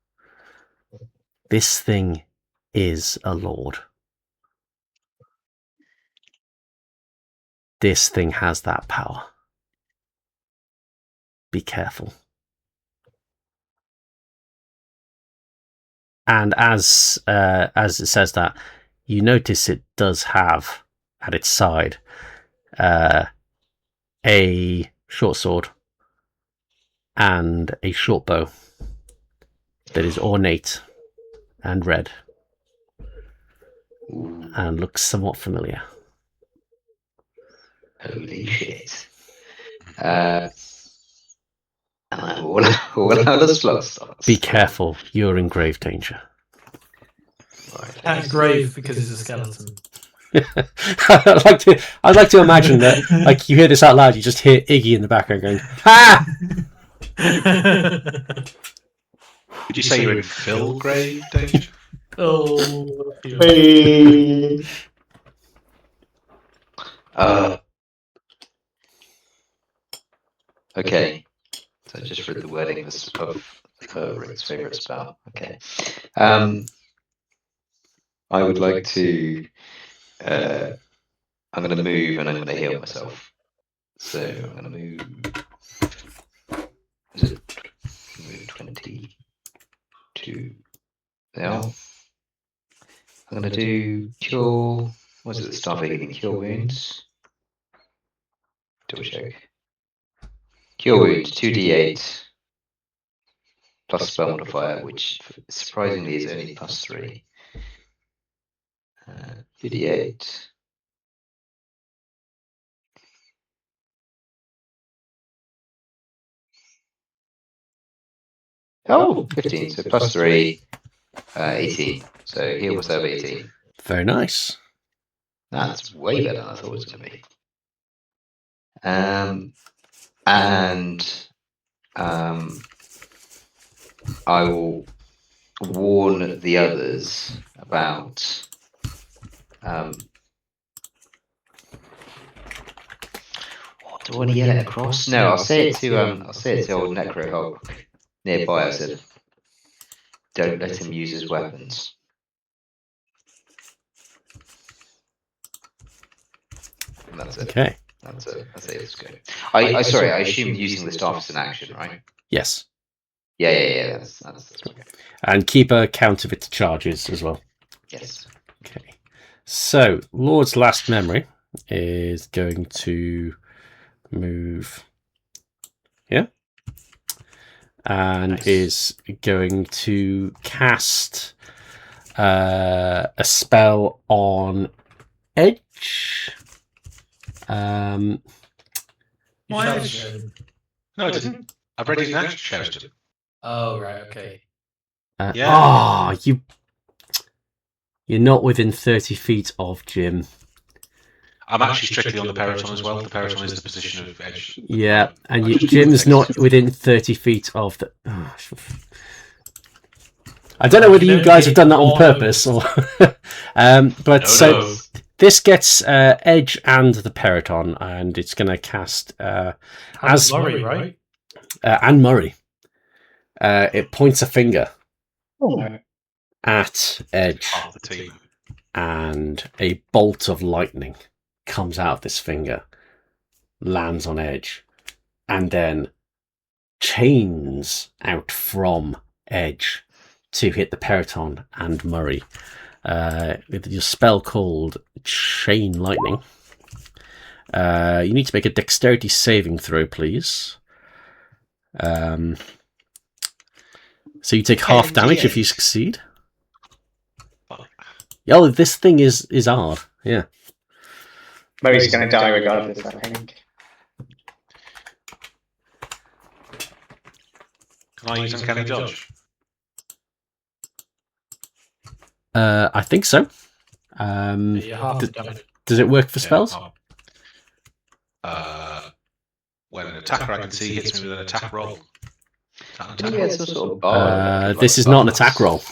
This thing is a lord. This thing has that power. Be careful. And as it says that, you notice it does have at its side a short sword and a short bow that is ornate and red and looks somewhat familiar. Holy shit. And I'm all out of slot slots. Be careful, you're in grave danger. Right. At grave because he's a skeleton. I'd like to imagine that, like, you hear this out loud, you just hear Iggy in the background going, "Ha!" Would you say you're in Phil grave danger? Oh. Hey. Okay. So I just read the wording of Rick's favourite spell. Okay. I would like to. I'm going to move and I'm going to heal myself. So I'm going to move. Is it move 20 to there? I'm going to do cure. What is it? The staff healing cure wounds. Double check. Cure wounds 2d8 plus spell modifier, which surprisingly is only +3. 2d8. Oh, 15. So +3, 18. So heal myself 18. Very nice. That's way better than I thought it was going to be. And I will warn the others about what do I want to yell it across? No, I'll say it to old Necro Hulk nearby. I said, don't let him use his weapons. And that's it. Okay. That's it. Let's go. I assume using the staff is an action, right? Yes. Yeah. That's okay. And keep a count of its charges as well. Yes. Okay. So, Lord's last memory is going to move here. And is going to cast a spell on Edge. Why No, I didn't. I've read his action shouted. Oh, right, okay. Yeah. You're not within 30 feet of Jim. I'm actually strictly on the Periton as well. The Periton is the position of Edge. Yeah, and Jim's not within 30 feet of the... I don't know whether you guys have done that on purpose, or... This gets Edge and the Periton, and it's going to cast... as Murray, right? And Murray. It points a finger Oh. at Edge, Half the team. and a bolt of lightning comes out of this finger, lands on Edge, and then chains out from Edge to hit the Periton and Murray. With your spell called Chain Lightning. You need to make a dexterity saving throw, please. So you take half damage if you succeed. Oh, this thing is hard. Yeah. Murray's going to die regardless, I think. Can I use Uncanny Dodge? I think so. Does it work for spells? When an attacker I can see hits me with an attack roll. This is not an attack roll.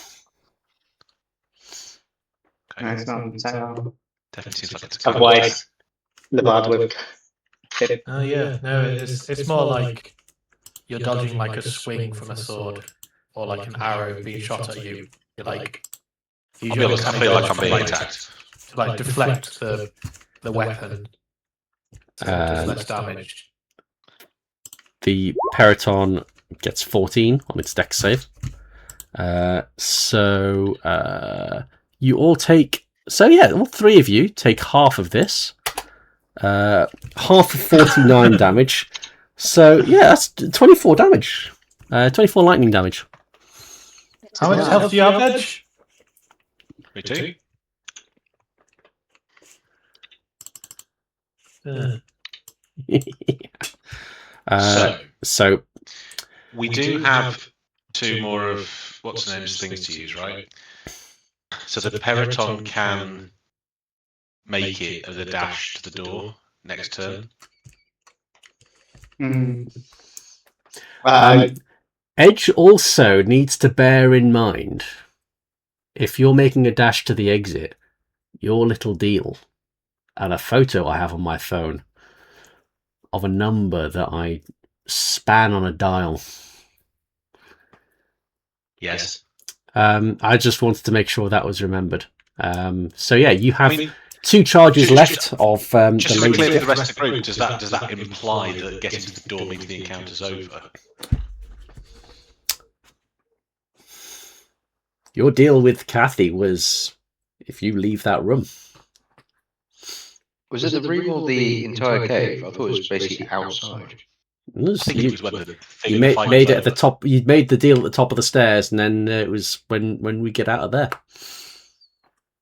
Okay. No, it's not an attack roll. Definitely seems like it's Otherwise, the bard would. Oh yeah, no, it's more like you're dodging like a swing from a sword, or like an arrow being shot at you. You're like, I'll be honest, I feel like I'm being attacked. to like deflect the weapon, so it does less damage. The Periton gets 14 on its dex save. So you all take... So yeah, all three of you take half of this. Half of 49 damage. So yeah, that's 24 damage. 24 lightning damage. How much health do you have, Edge? Me too. So we do have two more of what's the name's things to use, right? So the Periton can make it as a dash to the door next turn. Edge also needs to bear in mind, if you're making a dash to the exit, your little deal, and a photo I have on my phone of a number that I span on a dial. Yes. I just wanted to make sure that was remembered. So yeah, you have 2 charges left of just the to be clear laser. for the rest of the group, does that imply that getting to the door means the encounter's over? Your deal with Kathy was if you leave that room. Was it the room or the entire cave? I thought it was basically outside. I think it was when the thing You in the fight made was it at the over. top. You made the deal at the top of the stairs, and then it was when we get out of there.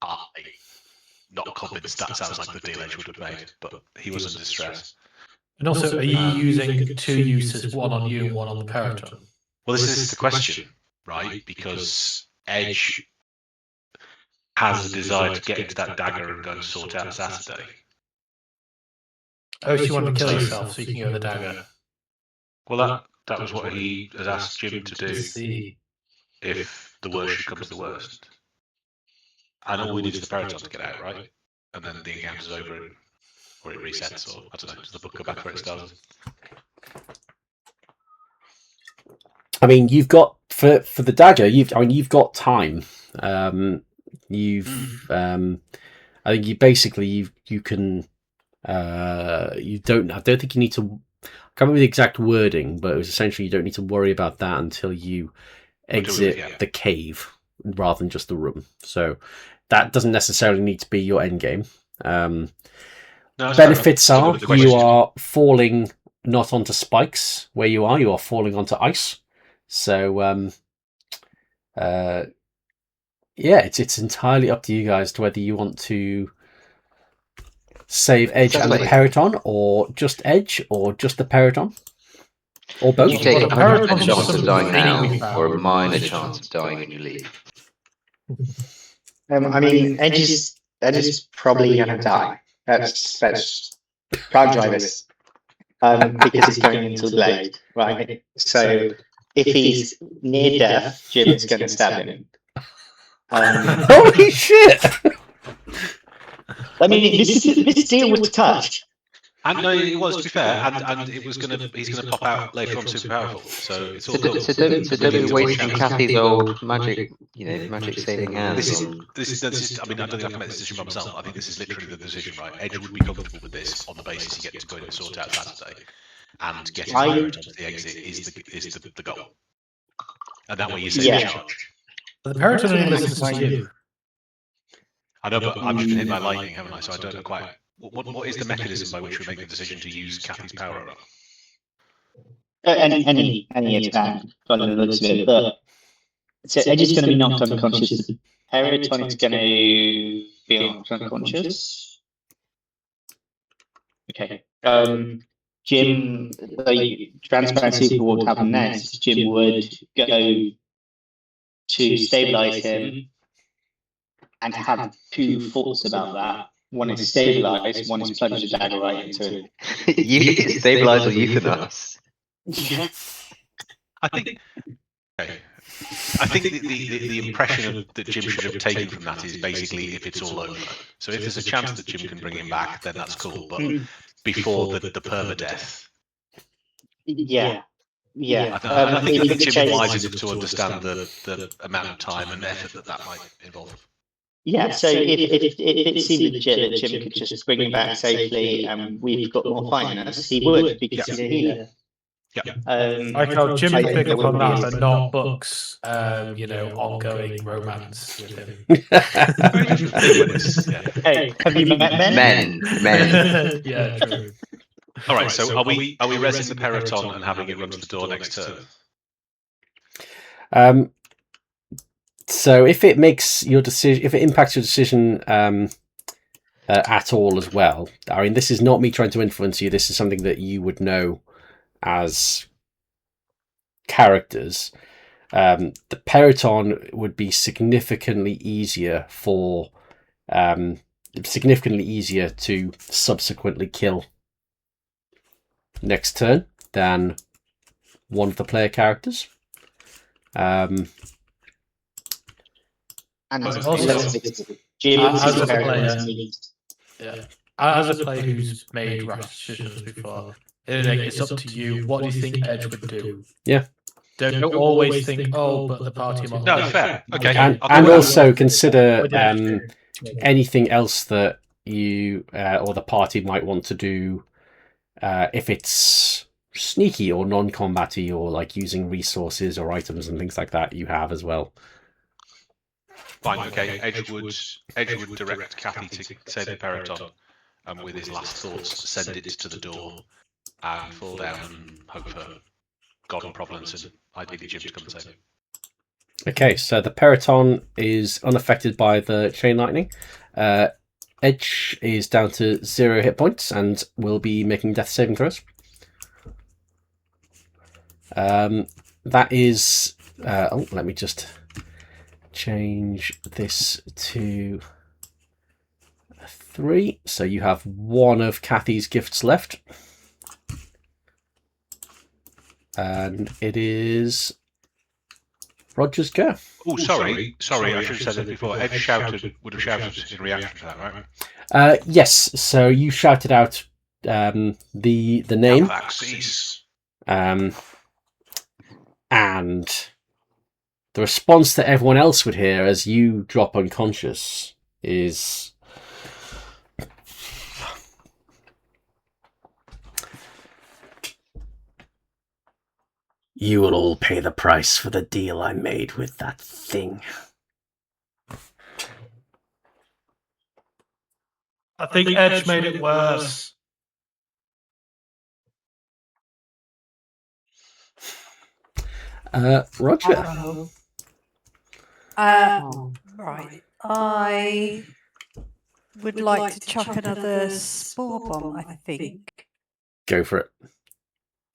I'm not convinced that sounds like the deal Edge would have made, but he was under distress. And also, are you using 2 uses, one on you and one on the Periton? Well, this is the question, right? Because Edge has a desire to get into that dagger and go and sort out Saturday. Oh, so you want to kill yourself so you can go the dagger? Well, that was what he has asked Jim to do See. if the worst should come to the worst. And all we need is the Periton to get out, right? And then the encounter's over, or it resets, or I don't know, does the book go back where it started? I mean, you've got for the dagger. You've got time. I think you basically you can. You don't. I don't think you need to. I can't remember the exact wording, but it was essentially you don't need to worry about that until you exit the cave, rather than just the room. So that doesn't necessarily need to be your end game. Benefits are you are falling not onto spikes where you are falling onto ice. So yeah, it's entirely up to you guys to whether you want to save Edge and the Periton, or just Edge, or just the Periton, or both. You take a 100% chance of dying now, or a minor chance of dying when you leave. I mean, Edge is probably going to die. That's can't drive this because he's going into the blade, right? So if he's near death, Jim's going to stab him. Holy shit! I mean, this deal was touched. And no, it was, to be fair, and it was he's gonna pop out later on super powerful. So it's all cool. So don't be wasting Kathy's old magic, magic saving hand. This is. I mean, I don't think I can make this decision by myself. I think this is literally the decision, right? Edge would be comfortable with this on the basis he gets to go in and sort out Saturday, and getting onto the exit is the goal. And that way you save charge. The Periton only listens to you. I know, but I've just been hit by lightning, haven't I? So I don't know quite. What is the mechanism by which we make the decision to use Kathy's power up? Any attack, by the looks of it. But so Edge is going to be knocked unconscious. The Periton is going to be unconscious. Okay. Jim, the transparency would happen next. Jim would go to stabilize him and have 2 thoughts about that. One is stabilize, one is plunge the dagger right into it. You stabilize or euthanize. I think. Okay. I think the impression that Jim should have taken from that is basically if it's all over. So if there's a chance that Jim can bring him back, then that's cool. But before the permadeath. Yeah. I think Jim wise enough to understand the amount of time and effort that might involve. Yeah, so if it seemed legit that Jim could just bring him back safely and we've got more fight in us, he would, because he's a healer. Yeah. Like how Jim would pick up on that, but not Book's, ongoing romance with him. Hey, have you met men? Men. Yeah, true. All right, so are we resing the Periton and having it run to the door next turn? So if it makes your decision, if it impacts your decision, at all as well. I mean, this is not me trying to influence you. This is something that you would know as characters. The Periton would be significantly easier to subsequently kill next turn than one of the player characters. And also, Jim as a very player, nice. yeah, as a player who's made rash decisions before, it's up to you. What do you think Edge would do? Yeah. Don't always think, oh, but the party might. No, fair. Okay. And also consider anything else that you or the party might want to do, if it's sneaky or non-combatty or like using resources or items and things like that, you have as well. Fine. Okay. Edge would direct Kathy to save the Periton, and with his last thoughts, send it to the door and fall down and hope for God and Providence and ideally Jim to come and save him. Okay, so the Periton is unaffected by the chain lightning. Edge is down to 0 hit points and will be making death saving throws. That is... let me just change this to 3. So you have one of Kathy's gifts left. And it is Roger's go. Oh, sorry, I should have said it before. Edge would have shouted in reaction to that, right? Yes, so you shouted out the name. And the response that everyone else would hear as you drop unconscious is... You will all pay the price for the deal I made with that thing. I think Edge made it worse. Roger. Right. I would like to chuck another spore bomb, I think. Go for it.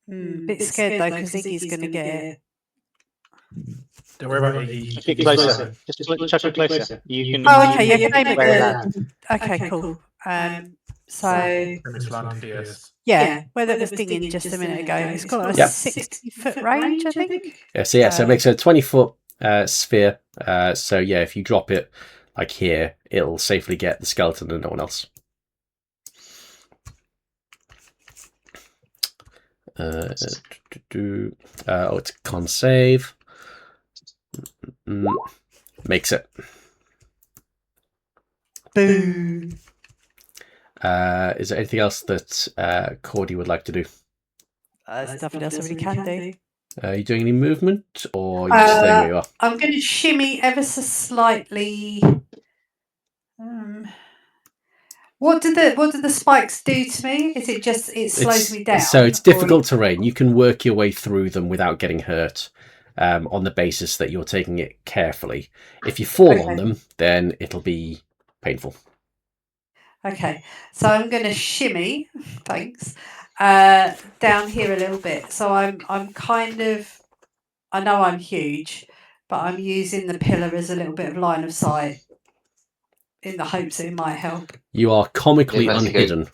Bit scared though, because Iggy's going to get it. Don't worry about Iggy. Just get closer. Just chuck it closer. You can. Oh, okay. You can aim at the. Okay, cool. So. Yeah, where that was dinging just a minute ago. It's got a 60-foot range, I think. Yeah, so it makes a 20-foot sphere. So yeah, if you drop it like here, it'll safely get the skeleton and no one else. It's a con save. Makes it. Boom. Is there anything else that Cordy would like to do? There's nothing else I really can do. Are you doing any movement, or are you just staying where you are? I'm going to shimmy ever so slightly. What did the spikes do to me? Is it just it slows me down? So it's difficult terrain. You can work your way through them without getting hurt, on the basis that you're taking it carefully. If you fall on them, then it'll be painful. Okay, so I'm going to shimmy. Thanks. Down here a little bit. So I'm kind of. I know I'm huge, but I'm using the pillar as a little bit of line of sight, in the hopes that it might help. You are comically unhidden.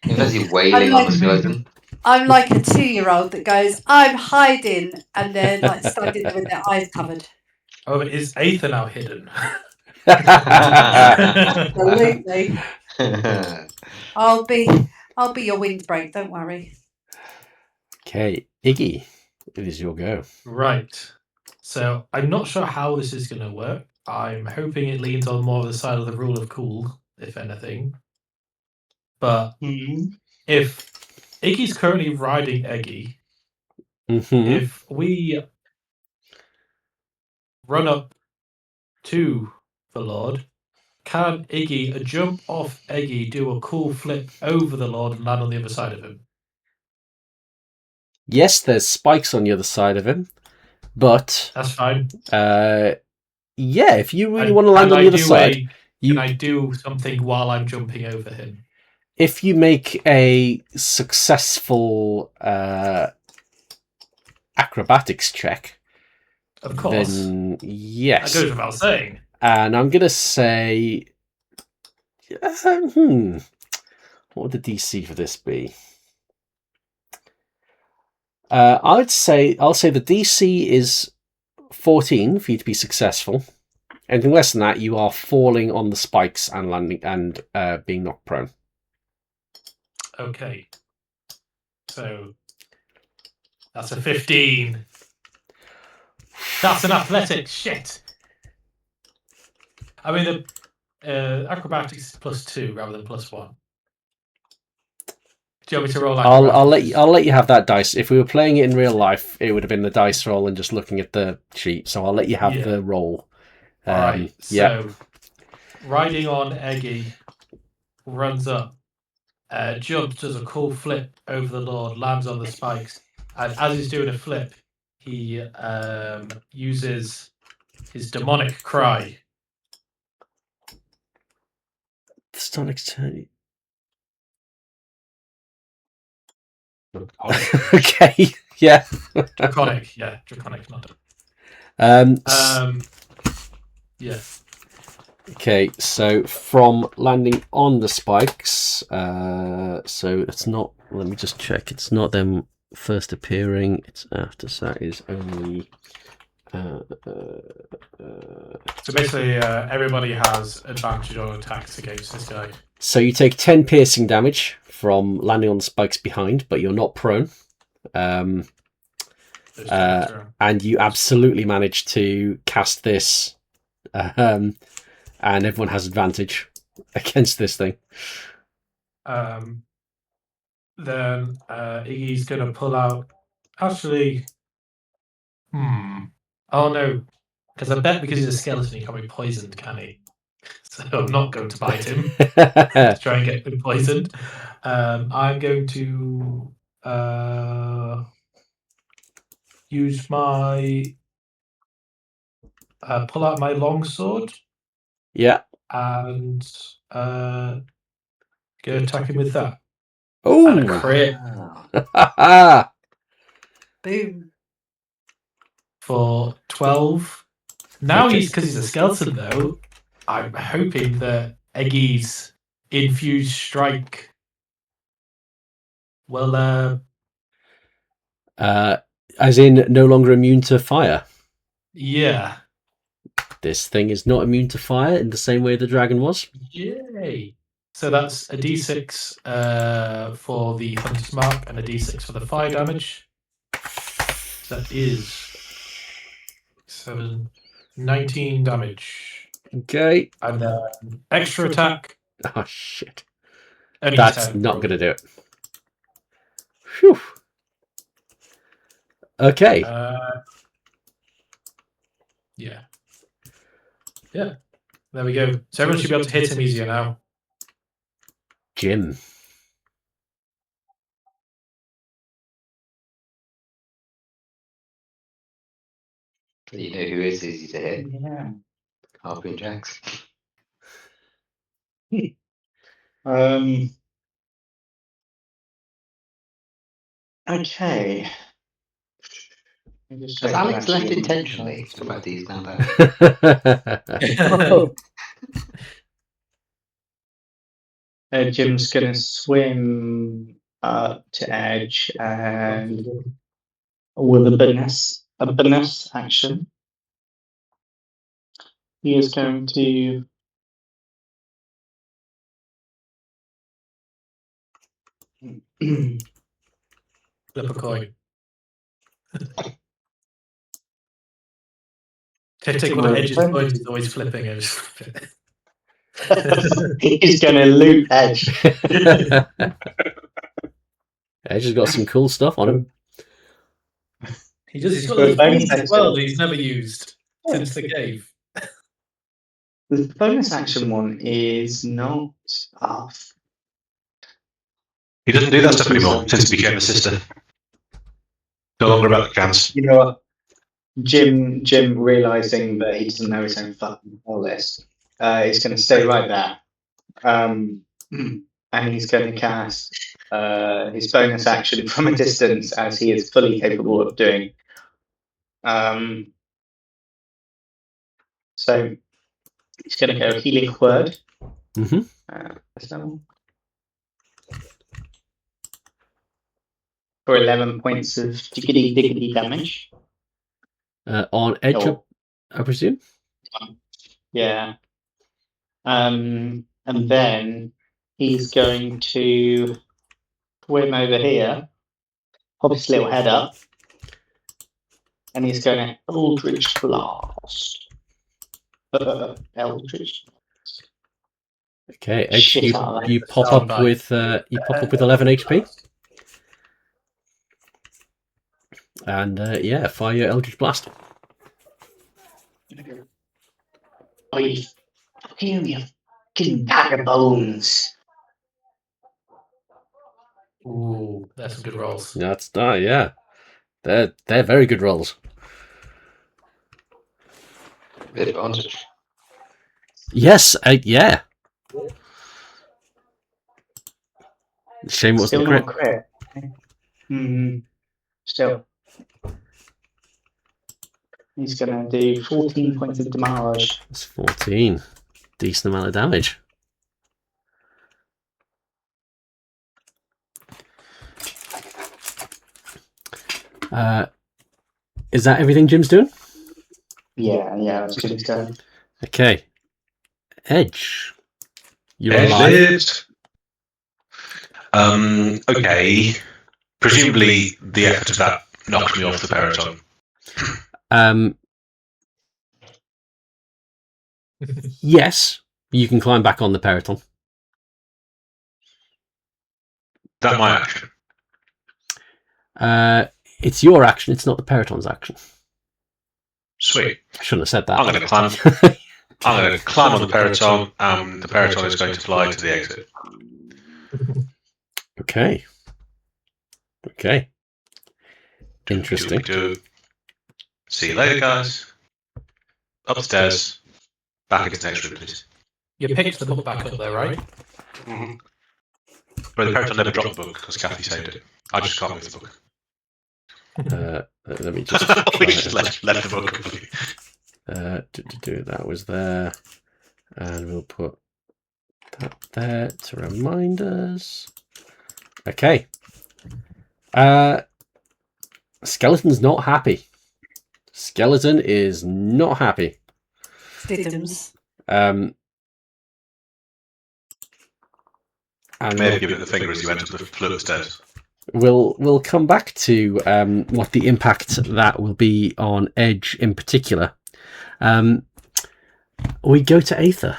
You're wailing on the skeleton. I'm like a 2-year-old that goes, I'm hiding, and then like standing there with their eyes covered. Oh, is Aether now hidden? Absolutely. I'll be your windbreak, don't worry. Okay, Iggy, it is your go. Right. So I'm not sure how this is going to work. I'm hoping it leans on more of the side of the rule of cool, if anything. But if Iggy's currently riding Eggy, if we run up to the Lord, can Iggy jump off Eggy, do a cool flip over the Lord and land on the other side of him? Yes, there's spikes on the other side of him, but that's fine. Yeah, if you really want to land on the other side, Can I do something while I'm jumping over him? If you make a successful acrobatics check, of course, then yes. That goes without saying. And I'm gonna say, what would the DC for this be? I'll say the DC is 14 for you to be successful. Anything less than that, you are falling on the spikes and landing and being knocked prone. Okay. So that's a 15. That's an athletics. Shit. I mean, the acrobatics is +2 rather than +1. Do you want me to roll acrobatics? I'll let you have that dice. If we were playing it in real life, it would have been the dice roll and just looking at the sheet. So I'll let you have the roll. All right. So riding on Eggy, runs up, jumps, does a cool flip over the Lord, lands on the spikes, and as he's doing a flip, he uses his demonic cry. The Stonic turn. Okay. Yeah. Draconic. Yeah, Draconic's not done. Yeah. Okay, so from landing on the spikes, so it's not. Let me just check. It's not them first appearing. It's after. So that is only. So basically, everybody has advantage on attacks against this guy. So you take 10 piercing damage from landing on the spikes behind, but you're not prone. And you absolutely managed to cast this, and everyone has advantage against this thing. Then Iggy's going to pull out. Actually, oh no, because I bet because he's a skeleton, he can't be poisoned, can he? So I'm not going to bite him. To try and get him poisoned. I'm going to use my pull out my longsword. Yeah. And go attack him with that. Oh, and a crit. Boom. For 12. Now because he's a skeleton though, I'm hoping that Eggy's infused strike will as in no longer immune to fire. Yeah. This thing is not immune to fire in the same way the dragon was. Yay. So that's a d6 for the Hunter's Mark and a d6 for the fire damage. That is 19 damage. Okay. And extra attack. Oh, shit. Only That's 10, not going to do it. Whew. Okay. Yeah. Yeah. There we go. So everyone should be able to hit him easier now. Jim. You know who is easy to hit? Yeah. Harpoon Jacks. Okay. Has Alex left intentionally? The fact he's now there. Jim's gonna swim up to edge and with a bonus action, he is going to Flip a coin. Take one of Edge's coins, he's always flipping it. He's going to loot Edge. Edge has got some cool stuff on him. He does. He's got those coins as well that he's never used since the cave. The bonus action one is not off. He doesn't do that stuff anymore since he became a sister. No longer about the cans. You know what? Jim realizing that he doesn't know his own fucking call list He's going to stay right there. And he's going to cast his bonus action from a distance, as he is fully capable of doing. So he's going to go Healing Word. For 11 points of diggity damage. On Edge, I presume? Yeah. And then he's going to swim over here, pop his little head up, and he's going to Eldritch Blast. Eldritch. Okay, Edge, you pop up with 11 HP. And yeah, fire your Eldritch Blast. Oh, you fucking bag of bones. Ooh, that's some good rolls. That's yeah. They're very good rolls. Advantage. Yes, yeah. Shame it wasn't Still a crit. Still. He's going to do 14 points of damage. That's 14. Decent amount of damage. Is that everything Jim's doing? Yeah, that's Jim's turn. Okay. Edge. You're alive. Okay. Presumably the effort of that knocked me off the peloton. Yes, you can climb back on the peloton. That's my action. It's your action, it's not the peloton's action. Sweet. I shouldn't have said that. I'm going to climb. I'm going to climb on the peloton, and the peloton is going to fly to the exit. Okay. Interesting. See you later, guys. Upstairs. Back into the next room, please. You picked the book back up there, right? But the peloton never dropped the book because Kathy saved it. I just can't move the book. Let me just. We just left the book. That was there, and we'll put that there to remind us. Okay. Skeleton's not happy. Skeleton is not happy. Diddums. And may have given it the finger as you entered the flew upstairs. We'll come back to what the impact that will be on Edge in particular. We go to Aether.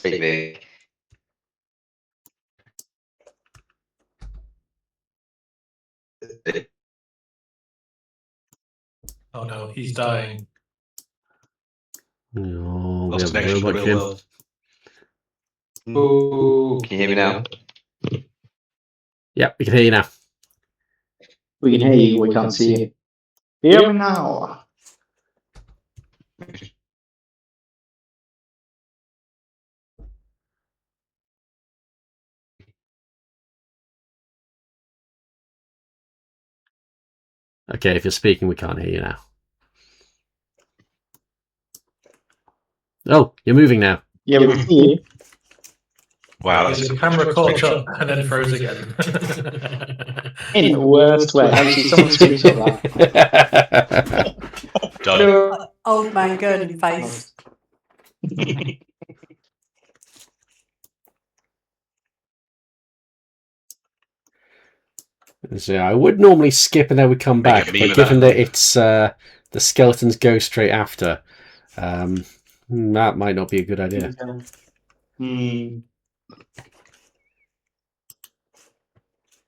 Big. Oh no, he's dying. Oh, Lost connection to the real world. Ooh, can you hear me now? Yeah, we can hear you now. We can hear you, we can't see you. Hear me now. Okay, if you're speaking, we can't hear you now. Oh, you're moving now. Yeah, we can see you. Wow, The camera caught up and then froze again. In the worst way. Actually, someone screenshot that. done. Old man Gurney face. So I would normally skip and then we come back, but given that it's the skeletons go straight after, that might not be a good idea.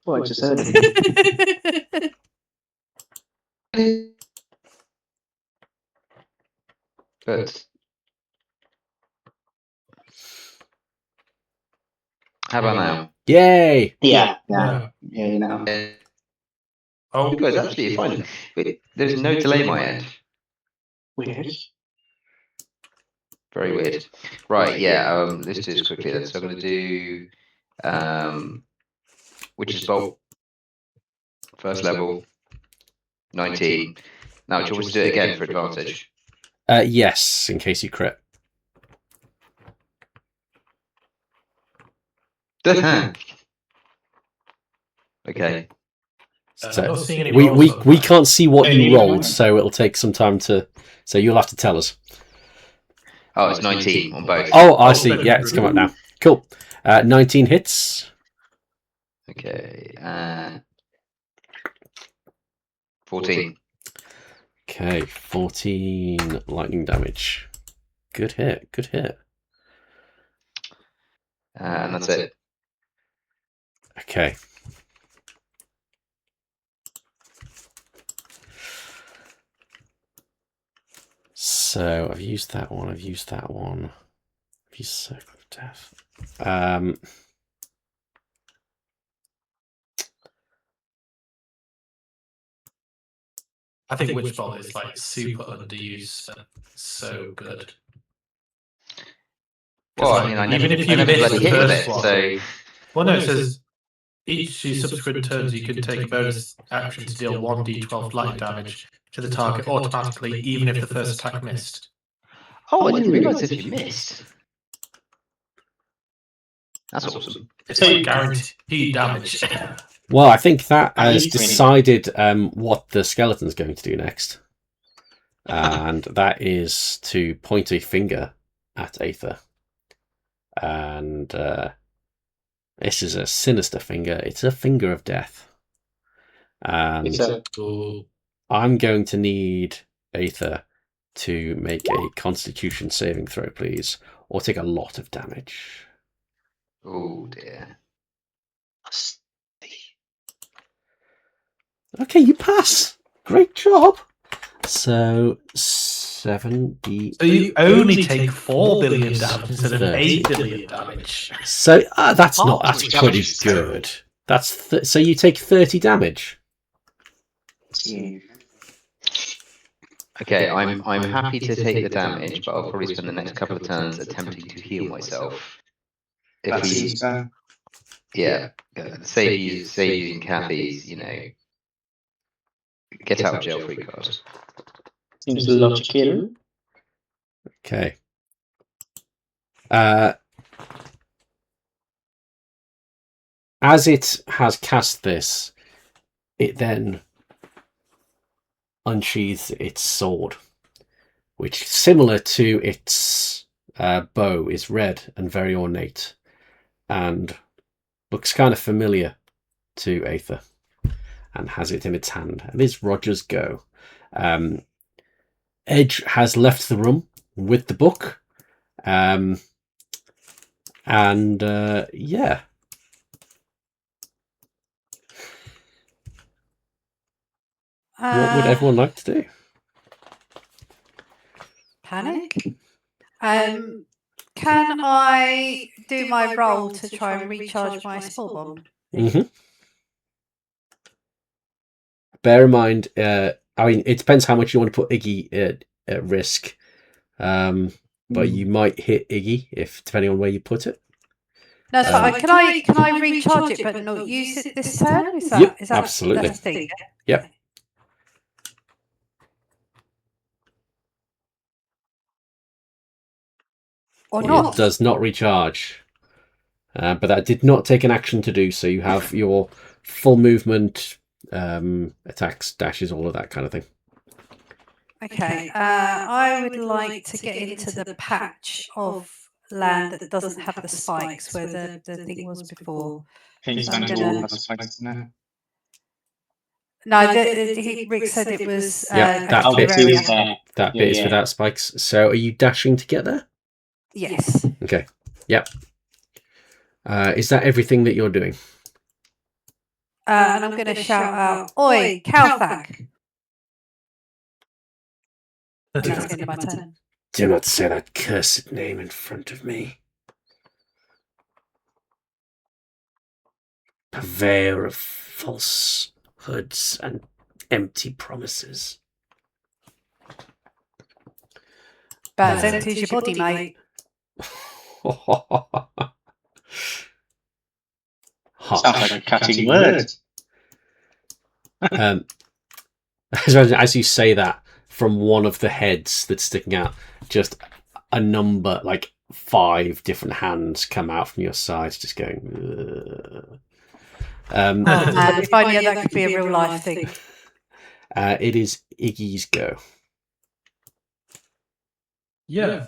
What I just heard. But how about now? Yay! Yeah, you know. Oh, You guys absolutely fine. There's no delay my end. Weird. Very weird. Right, yeah, let's do this quickly then. So I'm going to do Witch's Bolt, first level, 19. Now, do you want me to do it again for advantage? Yes, in case you crit. Okay. So not seeing any we rolls on that. can't see what you Only rolled, one. so it'll take some time to. So you'll have to tell us. Oh, it's 19 on both. Oh, I Oh, see. then- Yeah, it's come up now. Cool. 19 hits. Okay. 14. Okay, 14 lightning damage. Good hit. Good hit. And that's it. Okay. So I've used that one. I've used that one. I've used Circle of Death. I think Witch Bolt is like super underused and so good. Well, Like, I mean, I even never, if you I never miss bloody the hit with first it, one, so... well, no, it says each of your subsequent turns you can take a bonus action to deal 1d12 lightning damage to the target automatically, even if the first attack missed. Oh, I didn't realise if you missed. That's awesome. It's like guaranteed damage. Well, I think that That has is pretty- decided what the skeleton's going to do next. And that is to point a finger at Aether. And this is a sinister finger. It's a finger of death. And It's a I'm going to need Aether to make a Constitution saving throw, please, or take a lot of damage. Oh, dear. Okay, you pass. Great job. So 7d. So you only take 4 billion damage instead of 30. 8 billion damage. So that's not. Oh, That's which pretty damage is terrible. good. That's so you take 30 damage. Okay, I'm happy to take the damage, but I'll probably spend the next couple of turns attempting to heal myself. If that we, seems fair. yeah, save using Kathy's, get out of jail free card. Seems logical. Okay. As it has cast this, it then unsheathes its sword, which, similar to its bow, is red and very ornate, and looks kind of familiar to Aether, and has it in its hand. And it's Roger's go. Edge has left the room with the book, and yeah. What would everyone like to do? Panic. Can I do my roll to try and recharge my spell bomb? Mm-hmm. Bear in mind, I mean, it depends how much you want to put Iggy at risk, but you might hit Iggy if depending on where you put it. No, so can I recharge it but not use it this turn? Is that Yep, is that absolutely. that's the thing? Yep. Or not? It does not recharge, but that did not take an action to do so. You have your full movement, attacks, dashes, all of that kind of thing. Okay. I would like to get into the patch of land that doesn't have the spikes where the thing was before. Kingsman I'm gonna- Tool has spikes in there. No, Rick said it was. Yeah, that Oh, bit. it is there. That Yeah, bit is yeah. without spikes. So, are you dashing to get there? Yes. Okay. Yep. Is that everything that you're doing? And I'm going to shout out, "Oi, Calthac!" And that's the end of my turn. Do not say that cursed name in front of me. Purveyor of false hoods and empty promises. About as empty as your body, mate. Sounds like a cutting word. As you say that, from one of the heads that's sticking out, just a number, like 5 different hands come out from your sides, just going. If I knew that could be a real life thing. It is Iggy's go. Yeah.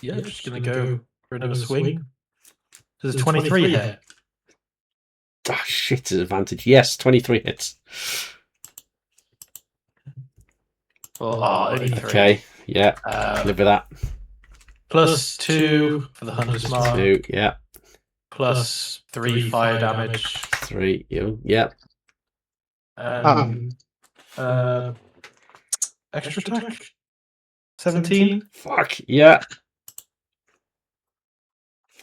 Yeah, just gonna go for another swing. Does a 23 hit? Ah, shit, advantage. Yes, 23 hits. Only 3. Okay, yeah, live with that. Plus 2 for the Hunter's Mark. 2, yeah. Plus 3 fire damage. 3, yeah. Extra attack. 17. Fuck, yeah.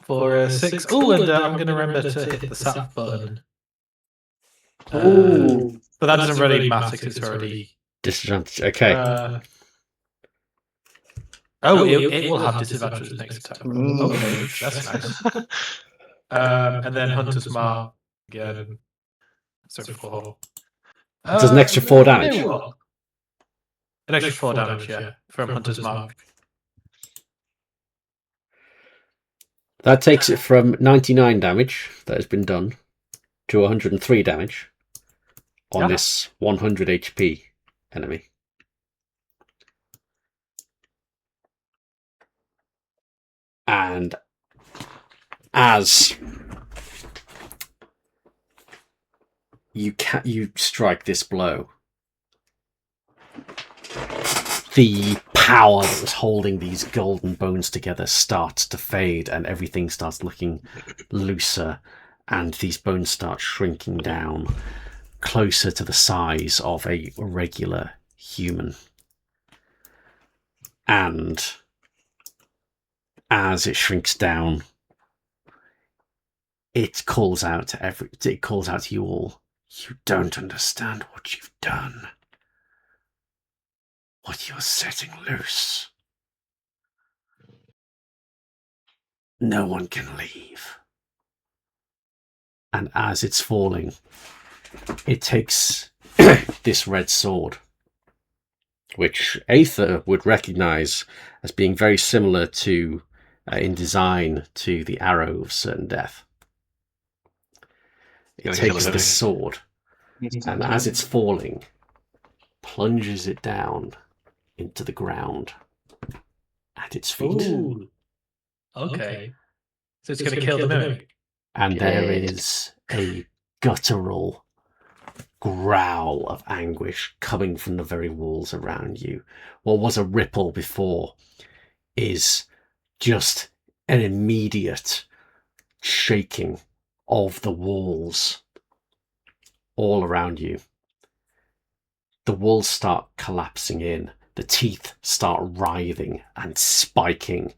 For 6. Oh, and I'm going to remember to hit the sap button. Ooh. But that doesn't really matter because it's already... Disadvantage, okay. It will have disadvantage next attack. Okay, that's nice. And then Hunter's Mark again. So 4. It does an extra 4 damage. An extra 4 damage, yeah, from Hunter's Mark. That takes it from 99 damage that has been done to 103 damage on this 100 HP enemy. And as you strike this blow, the power that was holding these golden bones together starts to fade, and everything starts looking looser, and these bones start shrinking down closer to the size of a regular human. And as it shrinks down, it calls out to you all. You don't understand what you've done. What you're setting loose. No one can leave. And as it's falling, it takes this red sword, which Aether would recognize as being very similar to, in design, to the arrow of certain death. It takes this sword, and as it's falling, plunges it down into the ground at its feet. Ooh. Okay. So it's going to kill the mimic. And there is a guttural growl of anguish coming from the very walls around you. What was a ripple before is just an immediate shaking of the walls all around you. The walls start collapsing in. The teeth start writhing and spiking.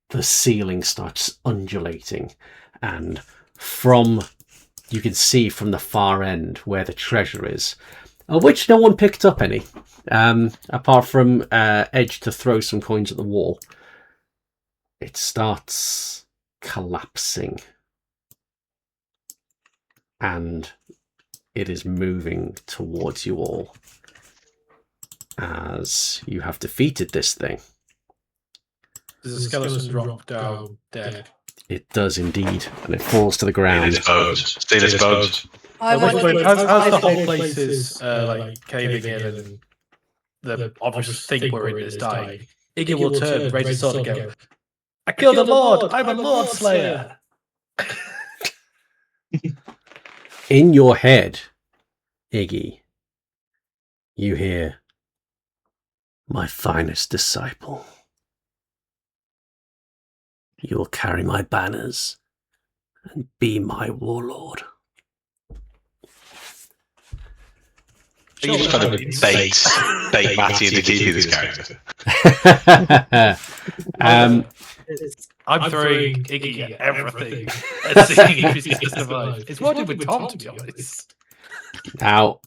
The ceiling starts undulating. And you can see from the far end where the treasure is, of which no one picked up any, apart from Edge to throw some coins at the wall. It starts collapsing. And it is moving towards you all as you have defeated this thing. Does the skeleton drop down dead? It does indeed, and it falls to the ground. Steal his bones. As the whole place is caving in and the obvious thing we're in is dying, Iggy will turn, raise his sword and go, "I killed a lord! I'm a lord slayer!" In your head, Iggy, you hear, "My finest disciple. You will carry my banners and be my warlord." You're just trying to bait Matty into keeping this character. I'm throwing Iggy at everything and seeing if he's going to survive. It's what I did with Tom, to be honest. Now,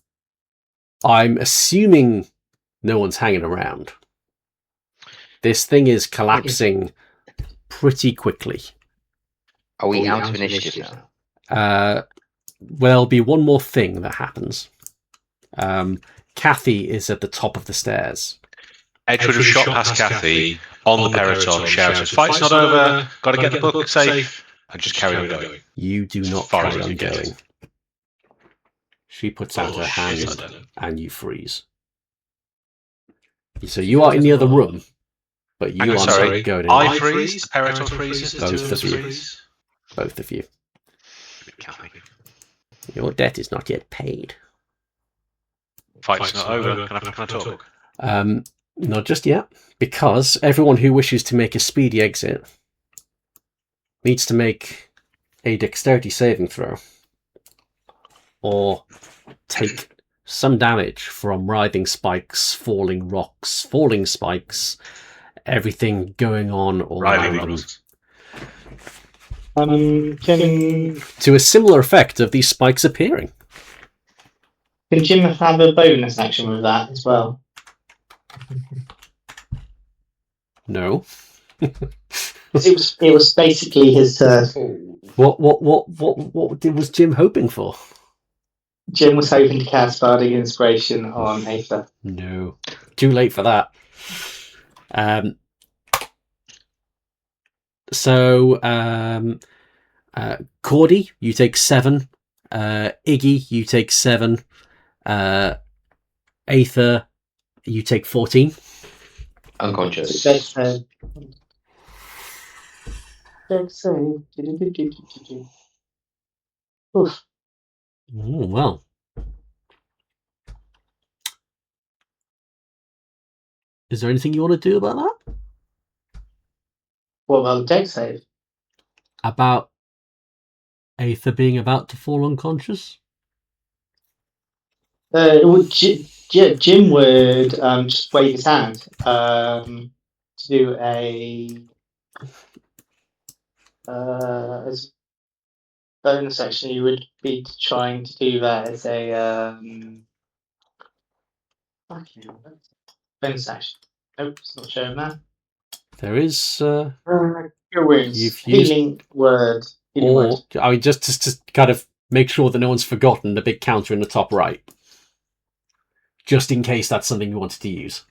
I'm assuming no one's hanging around. This thing is collapsing pretty quickly. Are we out of initiative now? Well, there'll be one more thing that happens. Kathy is at the top of the stairs. Edgewood has shot past Kathy on the peloton, shouted, "Fight's not over, got to get the book safe," and just carry on going. You do not Far as carry you on can get. going. She puts out her hand Shit, I don't. and you freeze. So you are in the other room, but you are Sorry, not going in. I freeze, the peloton freezes, the two of us freeze. Both of you. Kathy. Your debt is not yet paid. Fight's not over. Can I talk? Not just yet, because everyone who wishes to make a speedy exit needs to make a dexterity saving throw, or take some damage from writhing spikes, falling rocks, falling spikes, everything going on all around them. To a similar effect of these spikes appearing. Can Jim have a bonus action with that as well? No. It was basically his turn. What was Jim hoping for? Jim was hoping to cast Bardic Inspiration on Aether. No. Too late for that. Cordy, you take 7. Iggy, you take 7. Aether, you take 14. Unconscious. Dex save. Oof. Oh, well. Is there anything you want to do about that? What about the dex save? About Aether being about to fall unconscious? Jim would just wave his hand to do a as bonus action. You would be trying to do that as a bonus action. Nope, it's not showing that. There is Your wounds. You've Healing word. Healing word. I mean, just to kind of make sure that no one's forgotten the big counter in the top right. Just in case that's something you wanted to use.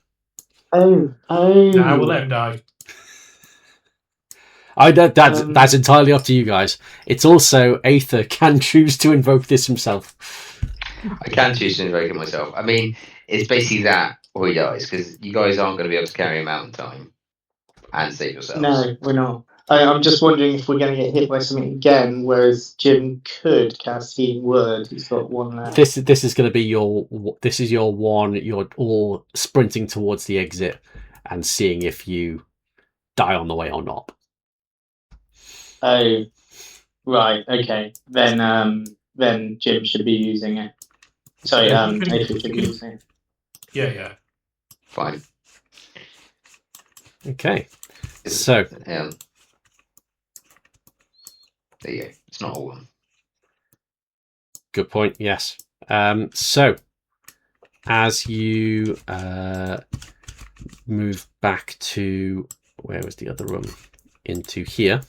Oh. Nah, we'll let him die. That's entirely up to you guys. It's also Aether can choose to invoke this himself. I can choose to invoke it myself. I mean, it's basically that or he dies, because you guys aren't going to be able to carry him out in time and save yourselves. No, we're not. I'm just wondering if we're going to get hit by something again, whereas Jim could cast Healing Word. He's got one left. This is going to be your one. You're all sprinting towards the exit and seeing if you die on the way or not. Oh, right. Okay. Then Jim should be using it. Sorry, Aether should be using it. Yeah. Fine. Okay. So. There you go. It's not all one. Good point. Yes. So, as you move back to where was the other room? Into here.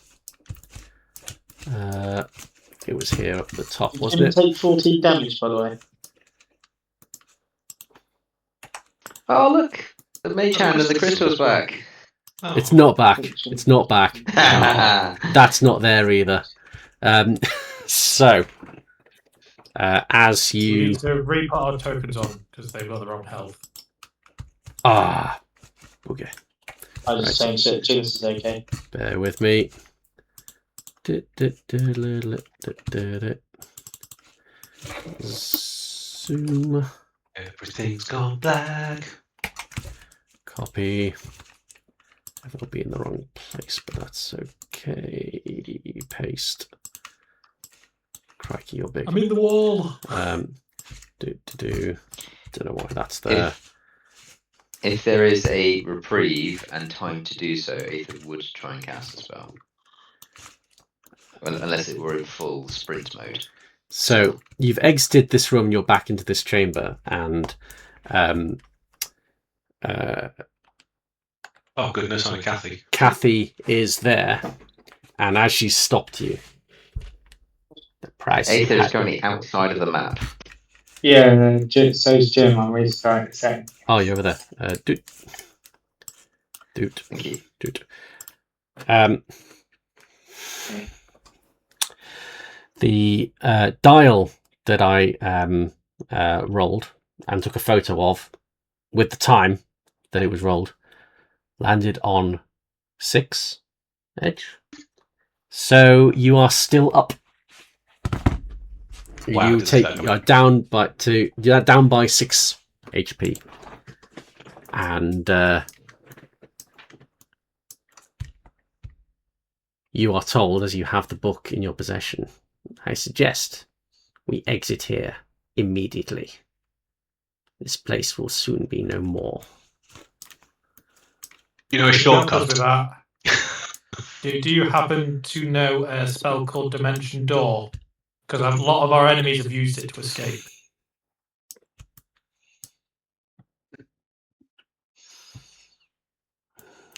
It was here up the top, wasn't it? Take 14 damage, by the way. Oh look, the mage hand and the crystal's back. Oh. It's not back. It's not back. That's not there either. So, as We you need to re-put our tokens on because they've got the wrong health. okay. I just changed it. Jim's is okay. Bear with me. Zoom. Everything's gone black. Copy. It'll be in the wrong place, but that's okay. Paste. Crikey, you're big. I'm in the wall. Don't know why that's there. If there is a reprieve and time to do so, Aether would try and cast a spell. unless it were in full sprint mode. So you've exited this room. You're back into this chamber, and oh goodness, I'm Kathy. Kathy is there, and as she's stopped you, the price. Aether is currently outside of the map. Yeah, so's Jim. I'm really sorry to say. Oh, you're over there. Doot. Thank you. Doot. The dial that I rolled and took a photo of with the time that it was rolled landed on 6 edge. So you are still up. Wow, You're down by 6 HP. And you are told, as you have the book in your possession, I suggest we exit here immediately. This place will soon be no more. You know a shortcut. With that, do you happen to know a spell called Dimension Door? Because a lot of our enemies have used it to escape.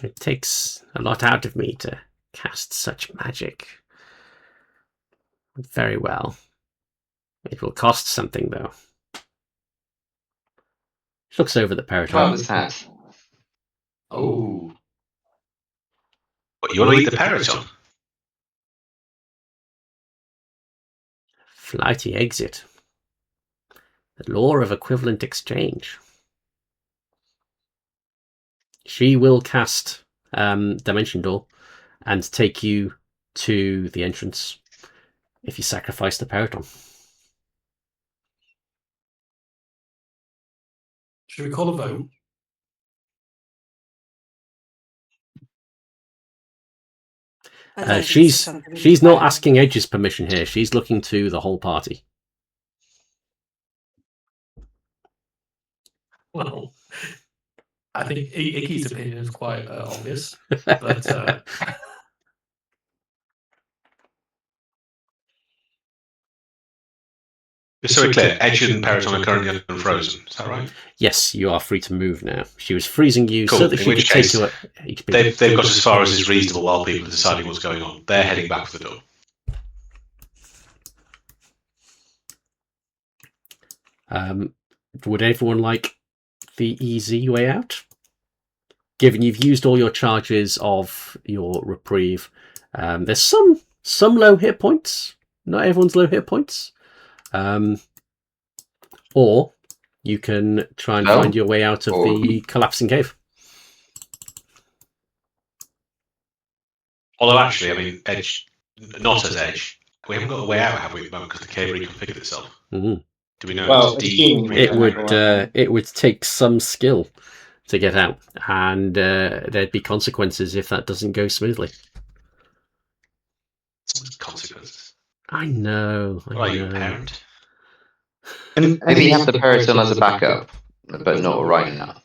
It takes a lot out of me to cast such magic. Very well. It will cost something, though. She looks over the About Peryton. this hat. Oh. What, you want to eat the Peryton? Flighty exit. The law of equivalent exchange. She will cast Dimension Door and take you to the entrance if you sacrifice the Peryton. Should we call a vote? She's not asking Edge's permission here. She's looking to the whole party. Well, I think Icky's opinion is quite obvious, but just so we're clear, Edge and Peryton are currently unfrozen. Is that right? Yes, you are free to move now. She was freezing you Cool. so that In she which could case, take you at HP. They've got as far as is reasonable while people are deciding what's going on. They're heading back for the door. Would everyone like the easy way out? Given you've used all your charges of your reprieve, there's some low hit points. Not everyone's low hit points. Or you can try and find your way out of the collapsing cave. Although actually, I mean, Edge, not as Edge. We haven't got a way out, have we, at the moment, because the cave reconfigured itself. Mm-hmm. Do we know? Well, it would take some skill to get out, and there'd be consequences if that doesn't go smoothly. Consequences. I know. Are you a parent? And Maybe you have the Peryton as a backup, but not right now.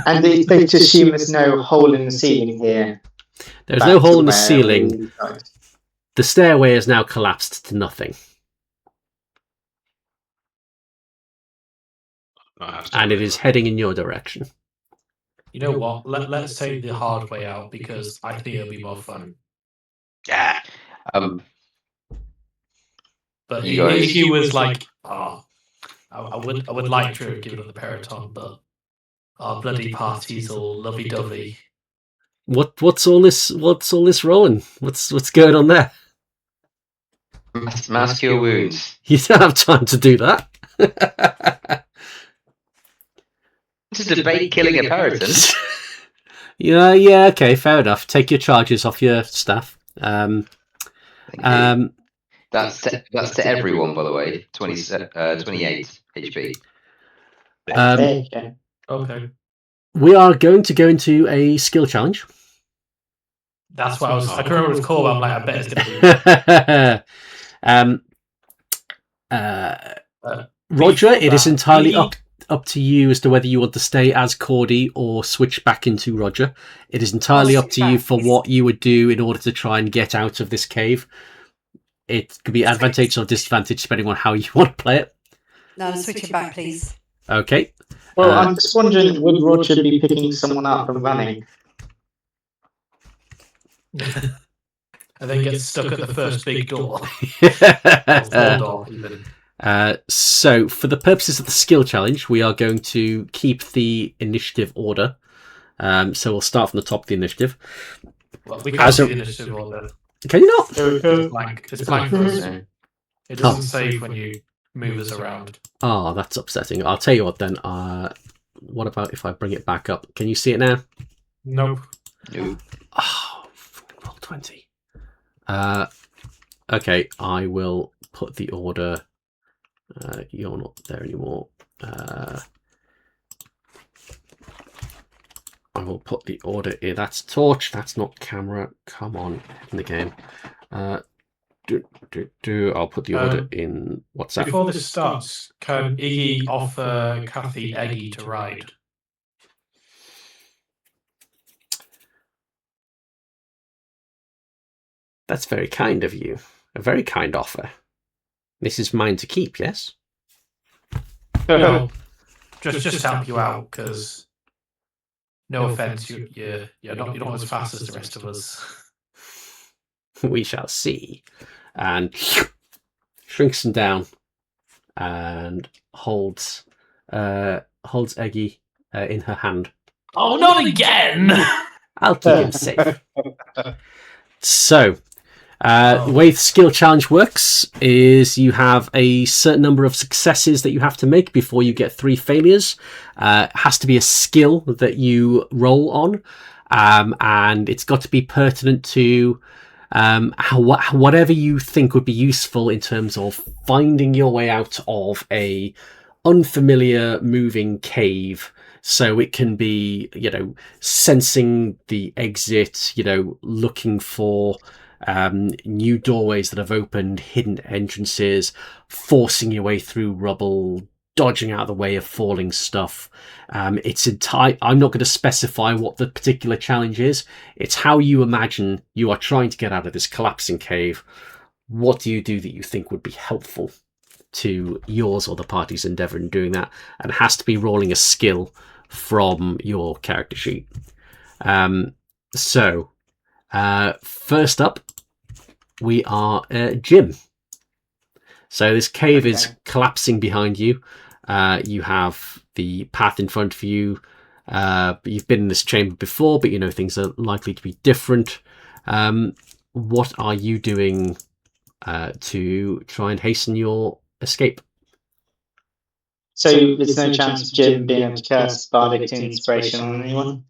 And they just assume there's no hole in the ceiling here. There's no hole in the ceiling. The stairway has now collapsed to nothing. And it is heading in your direction. you know what? Let's take the hard way out because I think it'll be more fun. Yeah. But You guys- if he was like, I would like to have given up the Peryton, but our bloody party's all lovey-dovey. What's all this rolling? What's going on there? Mask your wounds. You don't have time to do that. To debate killing a Peryton. Yeah, okay, fair enough. Take your charges off your staff. That's to everyone, by the way. 28 HP. Okay. We are going to go into a skill challenge. That's what I couldn't remember what it's called, but I'm like, I bet it's going to be. Roger, it is entirely up to you as to whether you want to stay as Cordy or switch back into Roger. It is entirely up to you for what you would do in order to try and get out of this cave. it could be advantage or disadvantage depending on how you want to play it. No, switch it back, please. Okay. Well, I'm just wondering, would Roger be picking someone up and running? And then get stuck at the first big door. Or small door, even. So, for the purposes of the skill challenge, we are going to keep the initiative order. So we'll start from the top of the initiative. Well, we can't see the initiative order. Can you not? It's blank. It's blank for us. It doesn't save when you move us around. Oh, that's upsetting. I'll tell you what then. What about if I bring it back up? Can you see it now? Nope. Oh, roll 20. Okay, I will put the order. You're not there anymore. I will put the order in. That's torch. That's not camera. Come on, in the game. I'll put the order in WhatsApp. Before this starts, can Iggy offer Kathy Eggy to ride? That's very kind of you. A very kind offer. This is mine to keep, yes? No, just help you out, because no offense, you're not as fast as the rest of us. We shall see. And shrinks him down and holds Eggy in her hand. Oh, not again! I'll keep him safe. So, the way the skill challenge works is you have a certain number of successes that you have to make before you get 3 failures. It has to be a skill that you roll on, and it's got to be pertinent to whatever you think would be useful in terms of finding your way out of a unfamiliar moving cave. So it can be, sensing the exit, looking for new doorways that have opened, hidden entrances, forcing your way through rubble, dodging out of the way of falling stuff. I'm not going to specify what the particular challenge is. It's how you imagine you are trying to get out of this collapsing cave. What do you do that you think would be helpful to yours or the party's endeavour in doing that? And it has to be rolling a skill from your character sheet. First up, we are Jim. So this cave is collapsing behind you. You have the path in front of you. You've been in this chamber before, but you know things are likely to be different. What are you doing to try and hasten your escape? So there's no chance of Jim being able to cast Bardic Inspiration on anyone?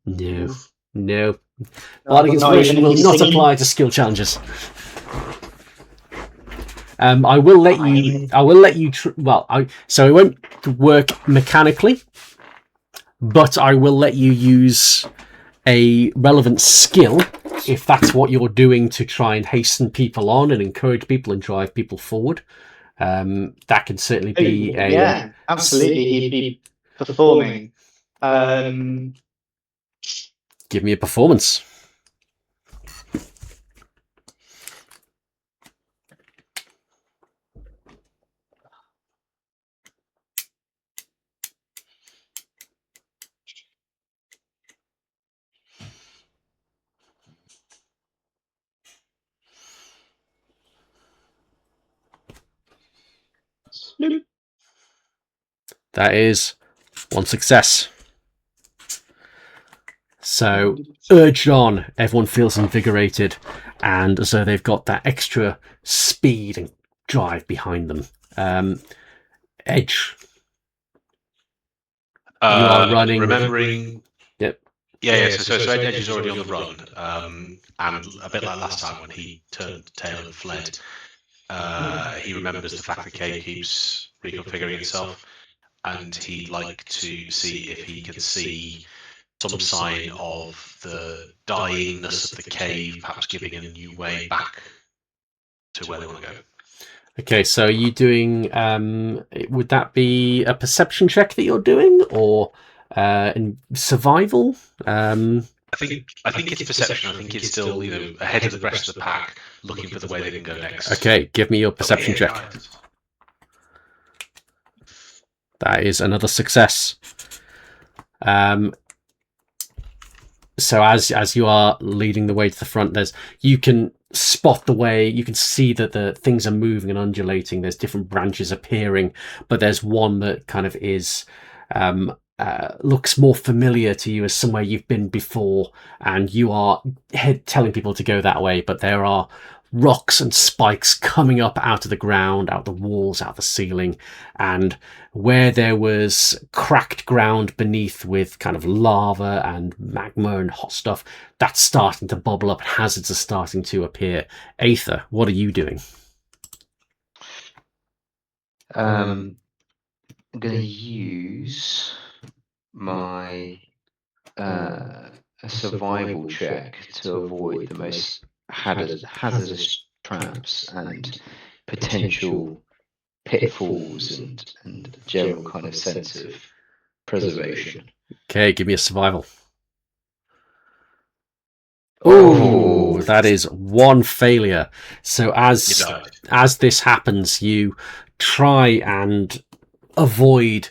No. Bardic Inspiration will not apply to skill challenges. I will let you. So it won't work mechanically, but I will let you use a relevant skill if that's what you're doing to try and hasten people on and encourage people and drive people forward. That can certainly be absolutely. He'd be performing. Give me a performance. That is 1 success. So, urged on, everyone feels invigorated and as though they've got that extra speed and drive behind them. Edge. You are running. Remembering. Yep. Yeah. So Edge is already on the run, and a bit like last time when he turned tail and fled. He remembers the fact the cave keeps reconfiguring itself, and he'd like to see if he can see some sign of the dyingness of the cave, perhaps giving a new way back to where they want to go. Okay, so are you doing? Would that be a perception check that you're doing, or in survival? I think it's perception. I think it's still, ahead of the rest of the pack, looking for the way they can go next. Okay, give me your perception check. That is another success. So as you are leading the way to the front, you can spot the way, you can see that the things are moving and undulating. There's different branches appearing, but there's one that kind of is looks more familiar to you as somewhere you've been before, and you are telling people to go that way, but there are rocks and spikes coming up out of the ground, out the walls, out the ceiling, and where there was cracked ground beneath with kind of lava and magma and hot stuff, that's starting to bubble up. Hazards are starting to appear. Aether, what are you doing? I'm going to use my survival check to avoid the most hazardous traps and potential pitfalls and general kind of sense of preservation. Okay, give me a survival. Oh, that is one failure. So as this happens, you try and avoid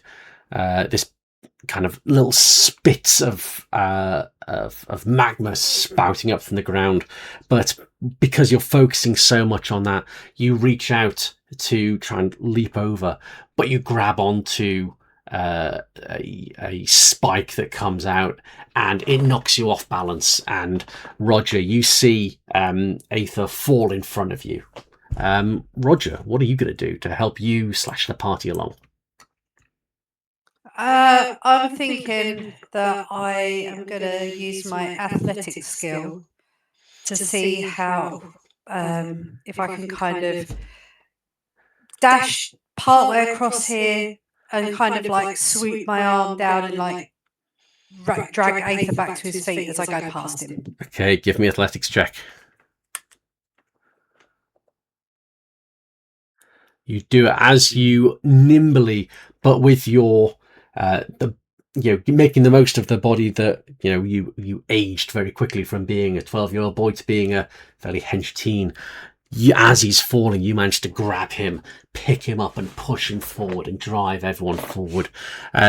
this kind of little spits of magma spouting up from the ground, but because you're focusing so much on that, you reach out to try and leap over, but you grab onto a spike that comes out and it knocks you off balance. And Roger, you see Aether fall in front of you. Roger, what are you going to do to help you / the party along? I'm thinking that I am going to use my athletic skill to see how, if I can kind of dash partway across here and kind of like swoop my arm down and like drag Aether back to his feet as I go past him. Okay, give me athletics check. You do it as you nimbly, but with your making the most of the body that you aged very quickly from being a 12-year-old boy to being a fairly hench teen. As he's falling, you manage to grab him, pick him up and push him forward and drive everyone forward.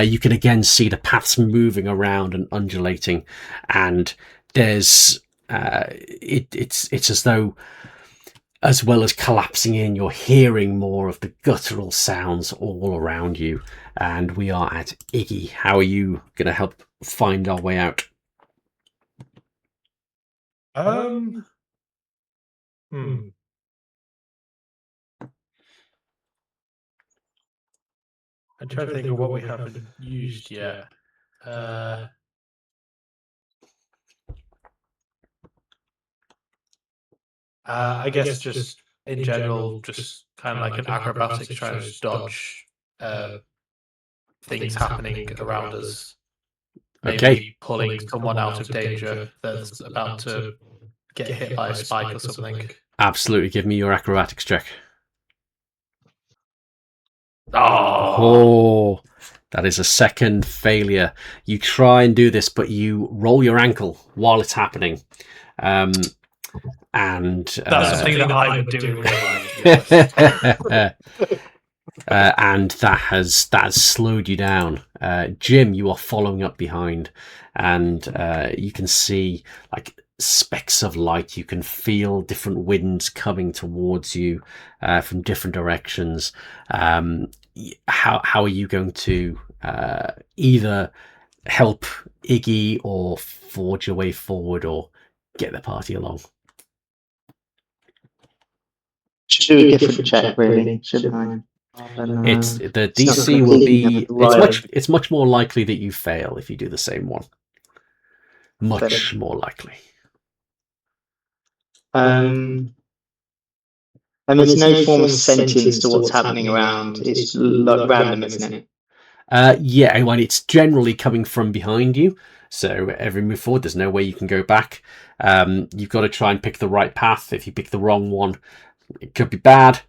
You can again see the paths moving around and undulating, and there's it's as though, as well as collapsing in, you're hearing more of the guttural sounds all around you. And we are at Iggy. How are you going to help find our way out? I'm trying to think of what we haven't used yet. I guess just in general, just kind of like an acrobatics, trying to dodge things happening around us. Maybe pulling someone out of danger that's about to get hit by a spike or something. Absolutely. Give me your acrobatics check. Oh, that is a second failure. You try and do this, but you roll your ankle while it's happening. And that's something that I would do in real life. And that has slowed you down. Jim, you are following up behind, and you can see like specks of light. You can feel different winds coming towards you from different directions. How are you going to either help Iggy or forge your way forward or get the party along? Should do a different check, really, shouldn't I? It's the DC will be. It's much more likely that you fail if you do the same one. Much more likely. And there's no form of sentience to what's happening around. It's like random, isn't it? Yeah, well, it's generally coming from behind you. So every move forward, there's no way you can go back. You've got to try and pick the right path. If you pick the wrong one, it could be bad.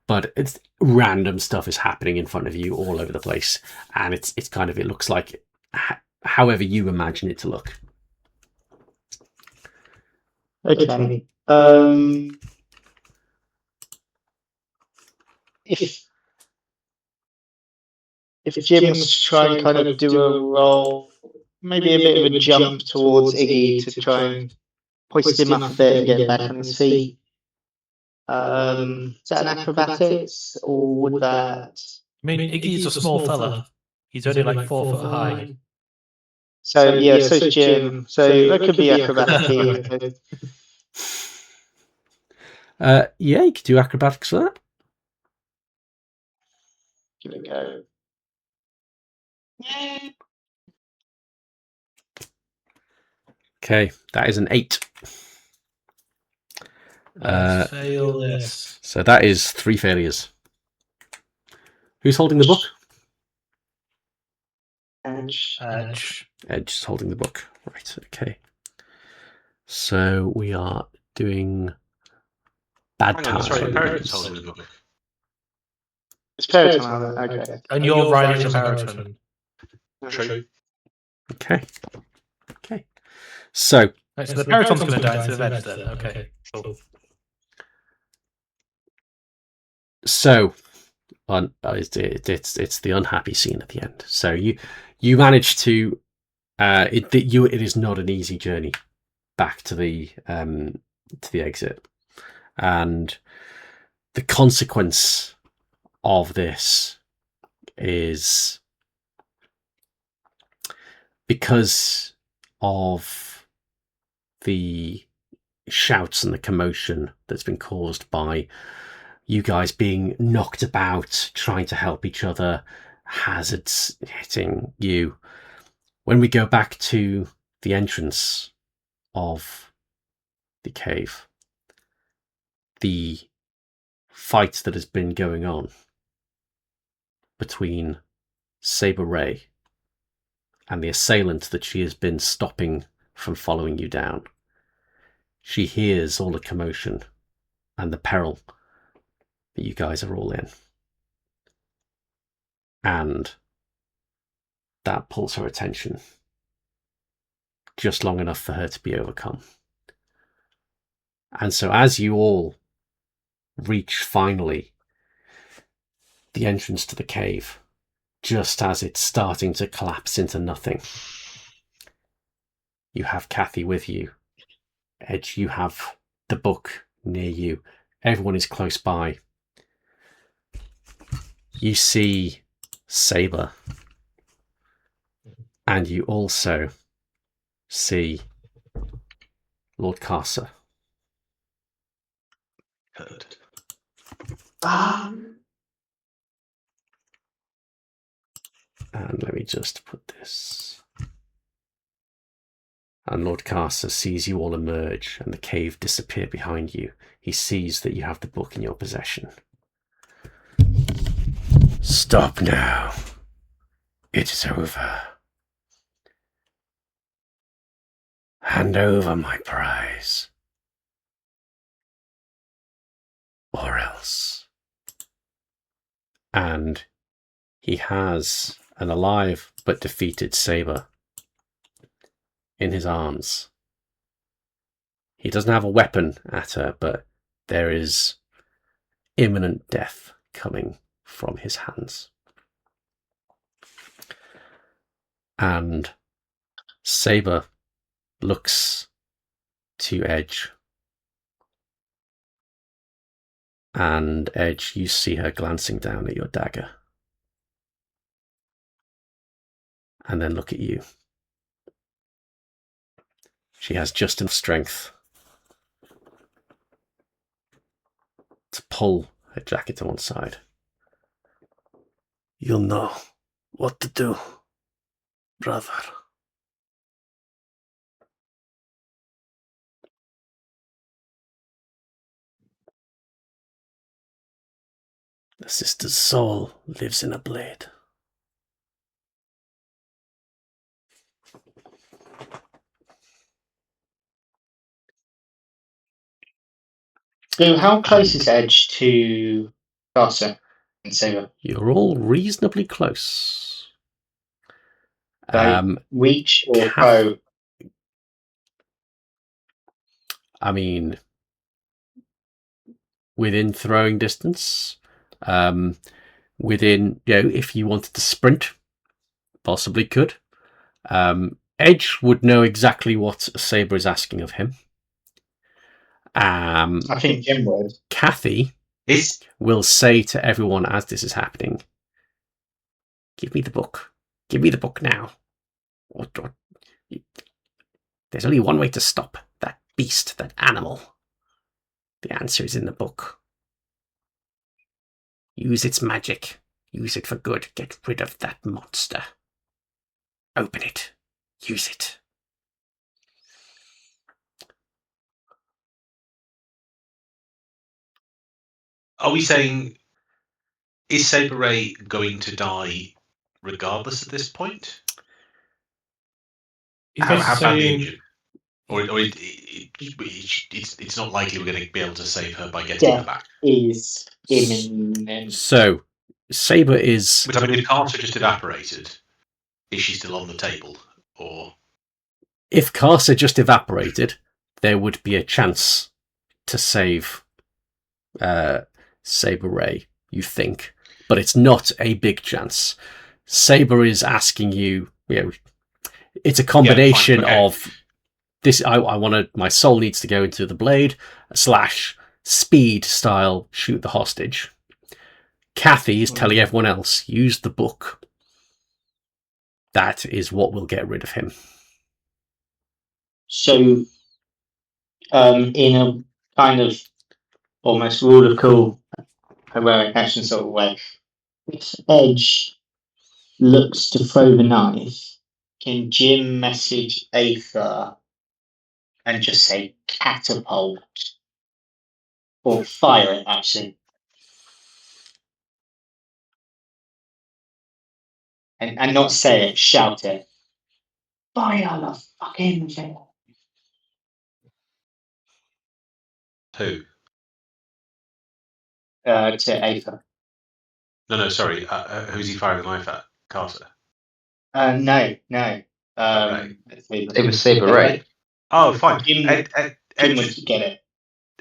But it's random stuff is happening in front of you all over the place, and it's kind of, it looks like however you imagine it to look. Okay. If Jim was to try and kind of do a roll, maybe a bit of a jump towards Iggy to try and hoist him up a bit and get him back on his feet. Is that an acrobatics, or would that? I mean, Iggy's a small fella. He's only like 4 foot high. So yeah, so is Jim. So that could be acrobatics. Yeah, you could do acrobatics for that. Give it a go. Okay, that is an 8. Let's fail this. So that is 3 failures. Who's holding the book? Edge. Edge. Edge is holding the book. Right, okay. So we are doing bad Hang on, times. sorry, the parrot's holding the book. It's Peryton, okay. And you're riding the Peryton. True. Okay. Okay. So Right, so the Peryton's going to die instead of Edge then. Okay, cool. So it's the unhappy scene at the end. So you manage to it is not an easy journey back to the exit, and the consequence of this is because of the shouts and the commotion that's been caused by you guys being knocked about, trying to help each other, hazards hitting you. When we go back to the entrance of the cave, the fight that has been going on between Saber Ray and the assailant that she has been stopping from following you down. She hears all the commotion and the peril that you guys are all in. And that pulls her attention just long enough for her to be overcome. And so as you all reach finally the entrance to the cave, just as it's starting to collapse into nothing, you have Kathy with you. Edge, you have the book near you. Everyone is close by. You see Saber, and you also see Lord Carcer. Heard. And let me just put this. And Lord Carcer sees you all emerge and the cave disappear behind you. He sees that you have the book in your possession. Stop now. It is over. Hand over my prize. Or else. And he has an alive but defeated Saber in his arms. He doesn't have a weapon at her, but there is imminent death coming from his hands. And Saber looks to Edge. And Edge, you see her glancing down at your dagger. And then look at you. She has just enough strength to pull her jacket to one side. You'll know what to do, brother. The sister's soul lives in a blade. So how close is Edge to Carcer and Saber? You're all reasonably close. Reach or Kath- bow? I mean, within throwing distance, within, if you wanted to sprint, possibly could. Edge would know exactly what Saber is asking of him. I think Jim would. Kathy will say to everyone as this is happening, "Give me the book. Give me the book now. There's only one way to stop that beast, that animal. The answer is in the book. Use its magic. Use it for good. Get rid of that monster. Open it. Use it." Are we saying, is Saber Ray going to die regardless at this point? How badly injured? Or it's not likely we're going to be able to save her by getting her back? Is imminent. So, Saber is... But I mean, if Carter just evaporated, is she still on the table? Or if Carter just evaporated, there would be a chance to save Saber Ray, you think. But it's not a big chance. Saber is asking you, it's a combination of this. I want to. My soul needs to go into the blade / speed style shoot the hostage. Kathy is telling everyone else, use the book. That is what will get rid of him. So, in a kind of almost rule of cool, heroic action sort of way, if Edge looks to throw the knife, can Jim message Aether and just say catapult? Or fire it, actually. And not say it, shout it. Fire the fucking thing. who? To Aether. No, sorry. Who's he firing the knife at? Carter? No. It was Saber Ray. Oh, fine. Jim would get it.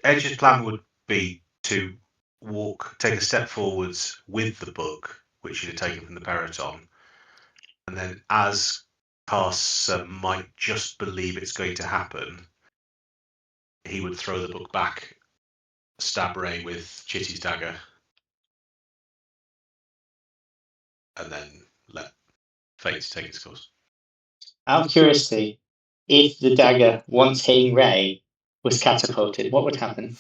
Edge's plan would be to take a step forwards with the book, which he'd have taken from the Peloton, and then as Carter might just believe it's going to happen, he would throw the book back, stab Ray with Chitty's dagger, and then let fate take its course. Out of curiosity, if the dagger, once hitting Ray, was catapulted, what would happen?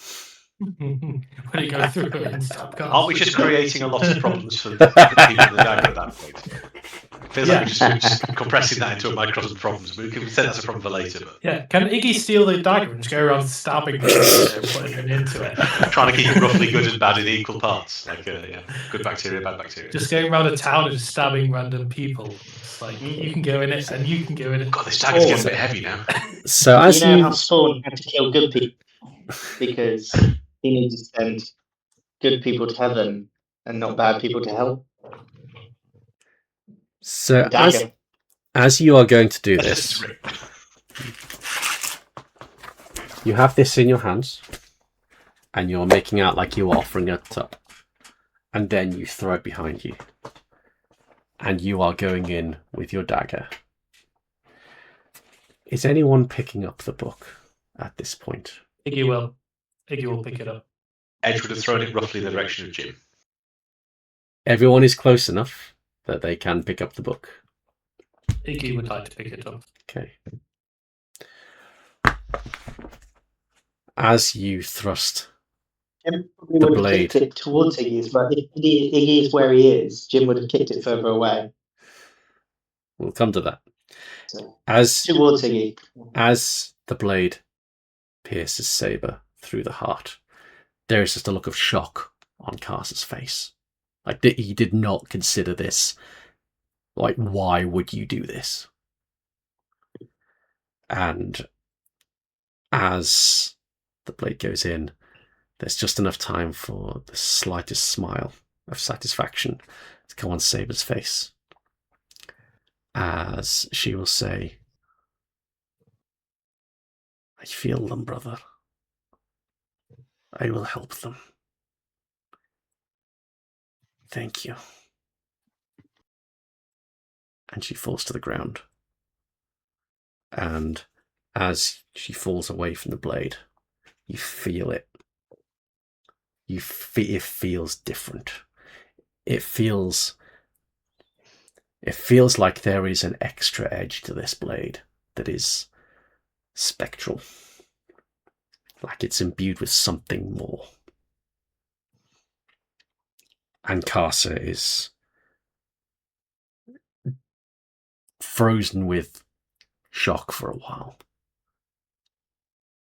When you go through it and stop cars. Aren't we just creating a lot of problems for the people with the dagger at that point? It feels like we're just compressing that into a microcosm of problems. We can say that's a problem for later. But Yeah, can Iggy steal the dagger and just go around stabbing people and putting it into it? trying to keep it roughly good and bad in equal parts, like good bacteria, bad bacteria. Just going around a town and just stabbing random people. It's like you can go in it and you can go in it. God, this dagger's getting a bit heavy now. So as you know how Spawn had to kill good people because he needed to send good people to heaven and not bad people to hell. So as you are going to do this, you have this in your hands, and you're making out like you're offering it up, and then you throw it behind you, and you are going in with your dagger. Is anyone picking up the book at this point? Iggy will pick it up. Edge would have thrown it roughly in the direction of Jim. Everyone is close enough that they can pick up the book. Iggy would like to pick it up. Okay. As you thrust Jim probably would have blade. kicked it towards Iggy's, but if Iggy is where he is, Jim would have kicked it further away. We'll come to that. So, As towards Iggy. As the blade pierces Saber through the heart, there is just a look of shock on Carter's face. Like, he did not consider this. Like, why would you do this? And as the blade goes in, there's just enough time for the slightest smile of satisfaction to come on Saber's face. As she will say, I feel them, brother. I will help them. Thank you. And she falls to the ground. And as she falls away from the blade, you feel it. It feels different. It feels like there is an extra edge to this blade that is spectral. Like it's imbued with something more. And Karsa is frozen with shock for a while.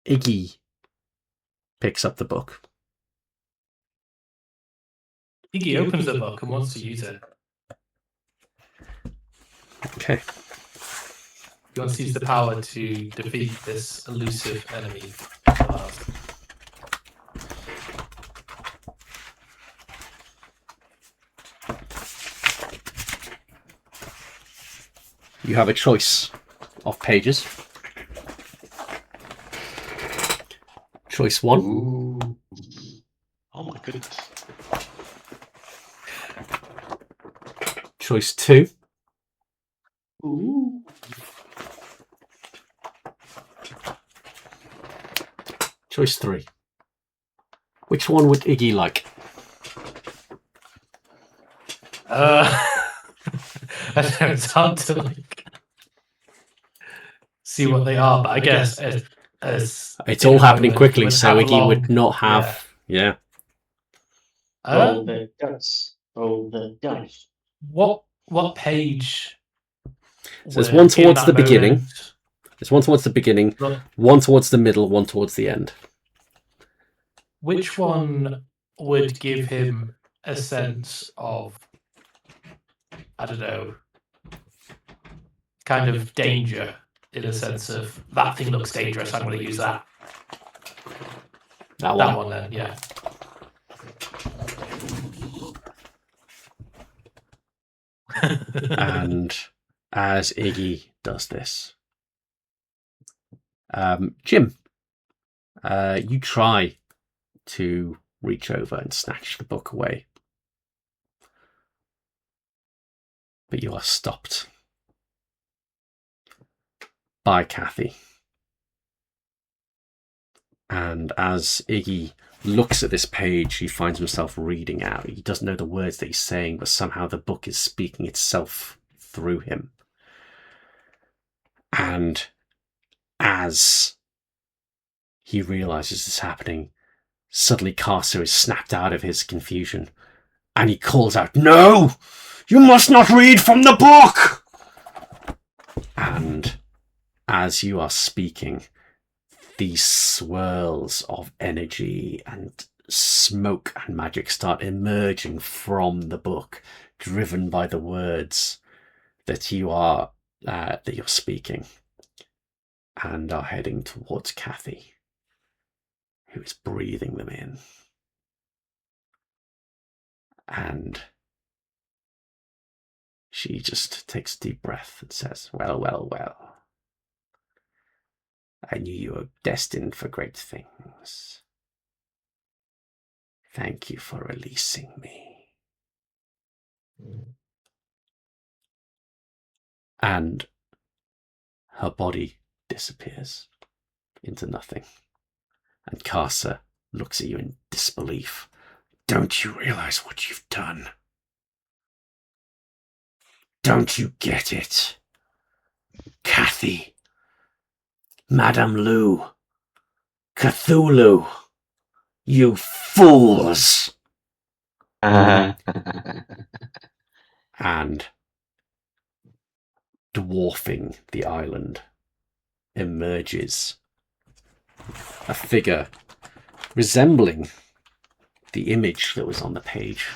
Iggy picks up the book. Iggy opens the book and wants to use it. Okay. He wants to use the power to defeat this elusive enemy. You have a choice of pages. Choice 1. Ooh. Oh my goodness. Choice 2. Ooh. Choice 3. Which one would Iggy like? It's hard to see what they are, but I guess as It's all happening quickly, would so have Iggy long- would not have. Yeah. Roll the dice. Roll the dice. What page? So there's were one in towards that the beginning. moment? There's one towards the beginning, Look, one towards the middle, one towards the end. which one would give him a sense of, I don't know, kind of danger, in a sense of that thing looks dangerous, I'm going to use that. That one. That one then, yeah. And as Iggy does this, Jim, you try to reach over and snatch the book away, but you are stopped by Kathy. And as Iggy looks at this page, he finds himself reading out. He doesn't know the words that he's saying, but somehow the book is speaking itself through him. And as he realizes this is happening, suddenly Karsa is snapped out of his confusion, and he calls out, "No! You must not read from the book!" And as you are speaking, these swirls of energy and smoke and magic start emerging from the book, driven by the words that you're speaking, and are heading towards Kathy, who is breathing them in. And she just takes a deep breath and says, "Well, well, well. I knew you were destined for great things. Thank you for releasing me." And her body disappears into nothing. And Karsa looks at you in disbelief. "Don't you realize what you've done? Don't you get it? Kathy, Madame Lou, Cthulhu, you fools!" And dwarfing the island emerges a figure resembling the image that was on the page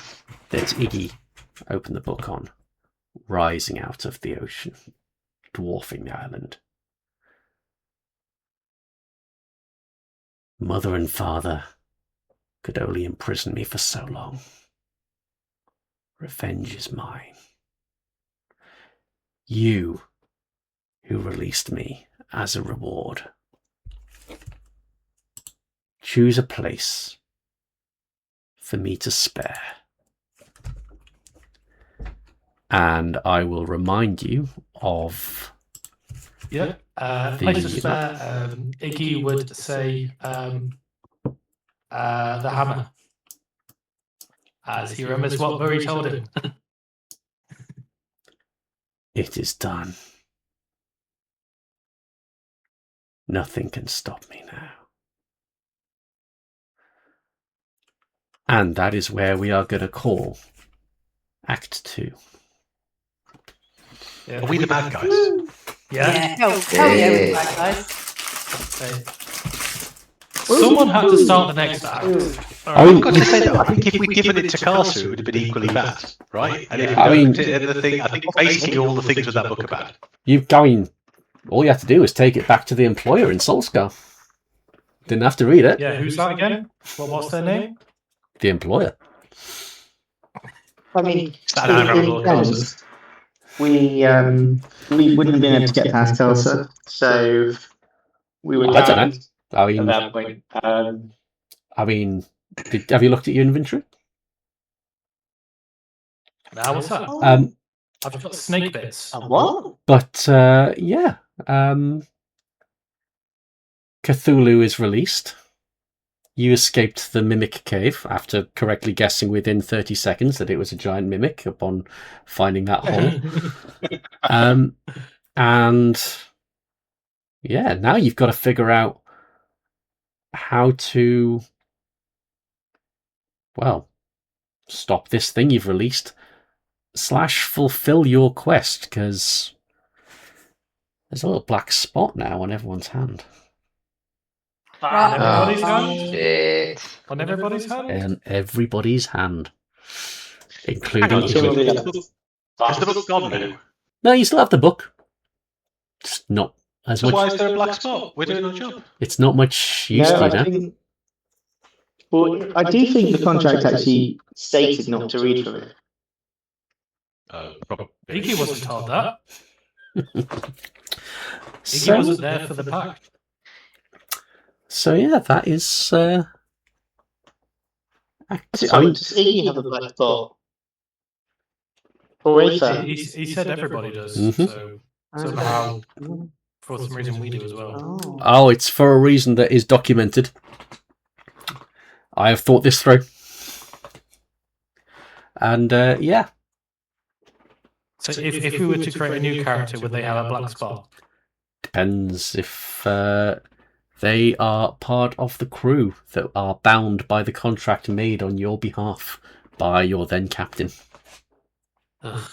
that Iggy opened the book on, rising out of the ocean, dwarfing the island. Mother and father could only imprison me for so long. Revenge is mine. You, who released me as a reward, choose a place for me to spare. And I will remind you of... Yeah. Place to spare. Iggy would say the hammer, as he remembers what Murray told him. It is done. Nothing can stop me now. And that is where we are going to call Act 2. Yeah. Are we the bad guys? Yeah. Hell yeah, we're back, guys. Someone had to start the next act. I've got to say that I think if we'd given it to Carter, it would have been equally bad, right? And if we put it in the thing, I think basically all the things with that book are bad. All you have to do is take it back to the employer in Solskjaer. Didn't have to read it. Yeah, who's that again? What's their name? The employer. I mean, That admirable Carter. we wouldn't have been able to get past Tulsa, so we were I don't down know. at that point. Have you looked at your inventory? Now what's that? I've got snake bits. What? But yeah, Cthulhu is released. You escaped the mimic cave after correctly guessing within 30 seconds that it was a giant mimic upon finding that hole. And yeah, now you've got to figure out how to, well, stop this thing you've released / fulfill your quest, because there's a little black spot now on everyone's hand. On everybody's hand? Shit. On everybody's hand? In everybody's hand. Including Is the book gone now? No, you still have the book. Just not as So much. why is there a black spot? We're doing our job. It's not much use to you now. Well, I do think the contract actually stated not to read from it. Probably. Iggy wasn't told that. Iggy So, wasn't there for the pact. so yeah, that is. So does Iggy have a black spot? Or is that? He said everybody does. Mhm. So somehow, for some reason, we do as well. Oh, it's for a reason that is documented. I have thought this through. And yeah. So if we were to create a new character, would they have a black spot? Depends if they are part of the crew that are bound by the contract made on your behalf by your then captain. Ugh.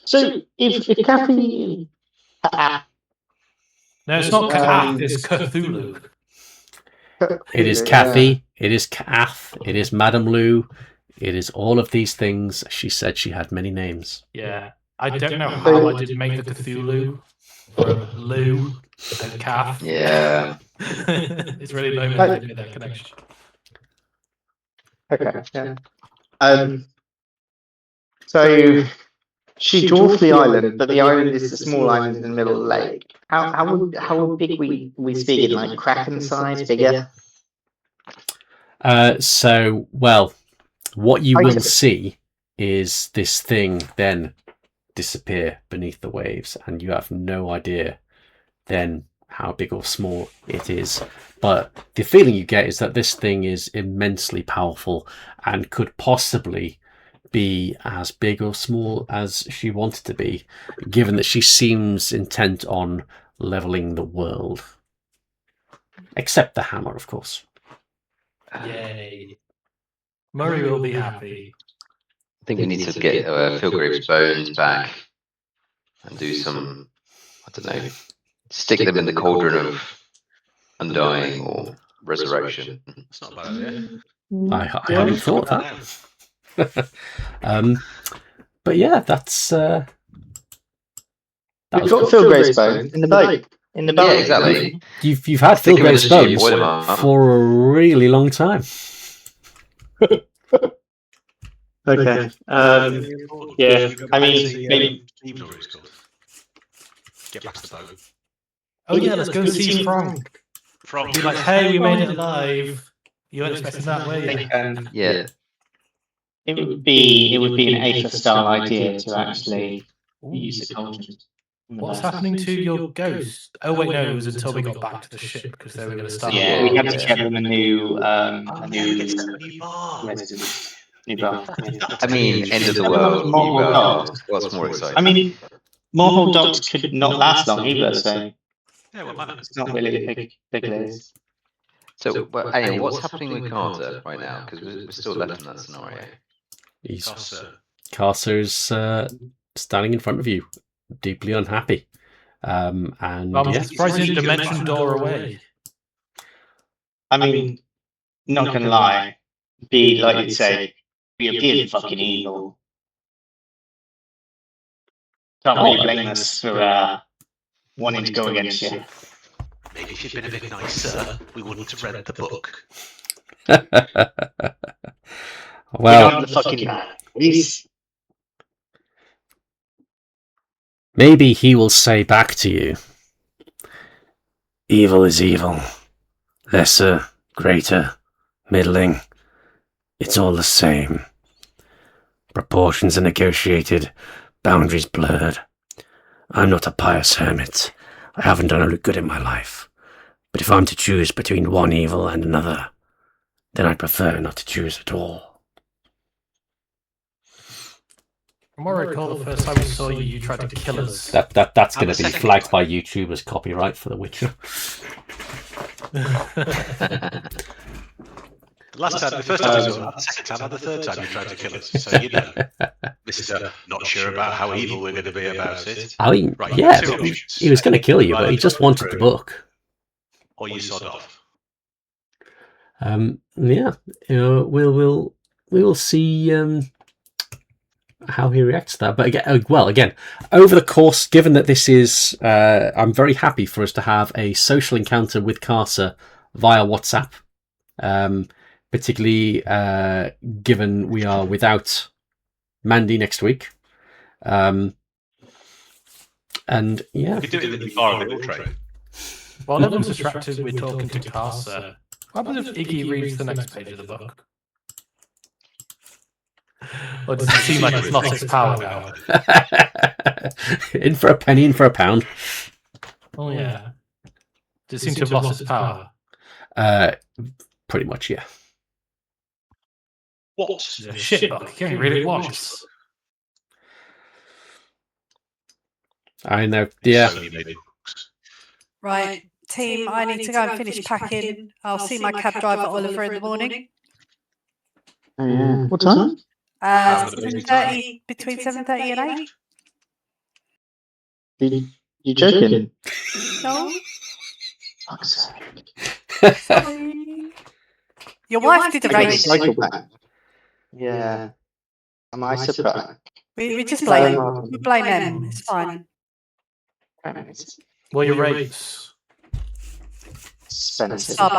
So if Kathy... No, it's not Cthulhu, it's Cthulhu. It is Kathy, it is Kath, it is Madame Lou, it is all of these things. She said she had many names. Yeah. I don't know how I did make the Cthulhu from Lou and Kath. Yeah. It's really low that made that connection. Okay, yeah. So she dwarfed the island, but the island is a small island in the middle of the lake. How big we speaking, like Kraken size, bigger? So, well, what you will see is this thing then disappear beneath the waves, and you have no idea then how big or small it is. But the feeling you get is that this thing is immensely powerful and could possibly be as big or small as she wanted to be, given that she seems intent on leveling the world. Except the hammer, of course. Yay. Murray will be happy. I think we need to get Philgrave's bones back and do some, I don't know, stick them in the cauldron of undying or resurrection. That's not a bad idea. I hadn't thought of that. But yeah, that's that We've was got good. Phil Grace bone in the boat. In the boat. Yeah, exactly. You've had Think Phil of it as Grave's a ship, bones boil 'em up. for a really long time. Okay. Yeah. I mean, maybe. Steve's always called. Get back to the boat. Oh yeah, let's go and see Frank. From Be like, hey, we made it alive. You weren't expecting that, were you? Yeah. It would be an Aether style idea to actually use the cauldron. What's happening to your ghost? Oh wait, no, it was until we got back to the ship because they were going to start. Yeah, we had to get them a new bar. resident. New bar. I mean, end of the world. Mortal Dogs. What's more exciting? I mean, Mortal Dogs could not last long either, so Yeah, well, man. it's not really a big list. So, well, anyway, what's happening with Carter right now? Because we're still left in that scenario. Carcer's standing in front of you, deeply unhappy. And I'm surprised you didn't mention door away. I mean, not gonna lie, be like you'd say, you're being fucking evil. Can't really blame us for wanting to go against you. Maybe if you'd been a bit nicer, we wouldn't have read the book. Well, the fucking man, please. maybe he will say back to you, evil is evil. Lesser, greater, middling. It's all the same. Proportions are negotiated, boundaries blurred. I'm not a pious hermit. I haven't done a good in my life. But if I'm to choose between one evil and another, then I'd prefer not to choose at all. From what I recall, the first time we saw you, you tried to kill us. That's going to be flagged by YouTube as copyright for The Witcher. The first time we saw it, the second time, and the third time you tried to kill us. So you know, Mr. Not sure about how evil we're going to be about it. I mean, Right, yeah, two options. he was going to kill you, but he just wanted the book. Or you sod off. Yeah, we will see how he reacts to that. But again, over the course, given that this is, I'm very happy for us to have a social encounter with Carcer via WhatsApp. Particularly given we are without Mandy next week. And yeah. We could do it in the new bar on the Hill Train. While everyone's distracted, we're talking to Carcer. What happens if Iggy reads the next page of the book? Or does it seem like it's lost its power now? In for a penny, in for a pound. Oh yeah. Does it seem to have lost its power? Pretty much, yeah. What? It's a shit book. You can't read it once. I know. Yeah. Right, team, I need to go and finish packing. I'll see my cab driver Oliver in the morning. Oh, yeah. What time? 7:30, between 7:30 and 8. You joking? No? Fuck's sake. Sorry. Your wife did arrange it. Yeah. Am I surprised? We just blame them. It's fine. Well, your rates. Expensive. Starbucks.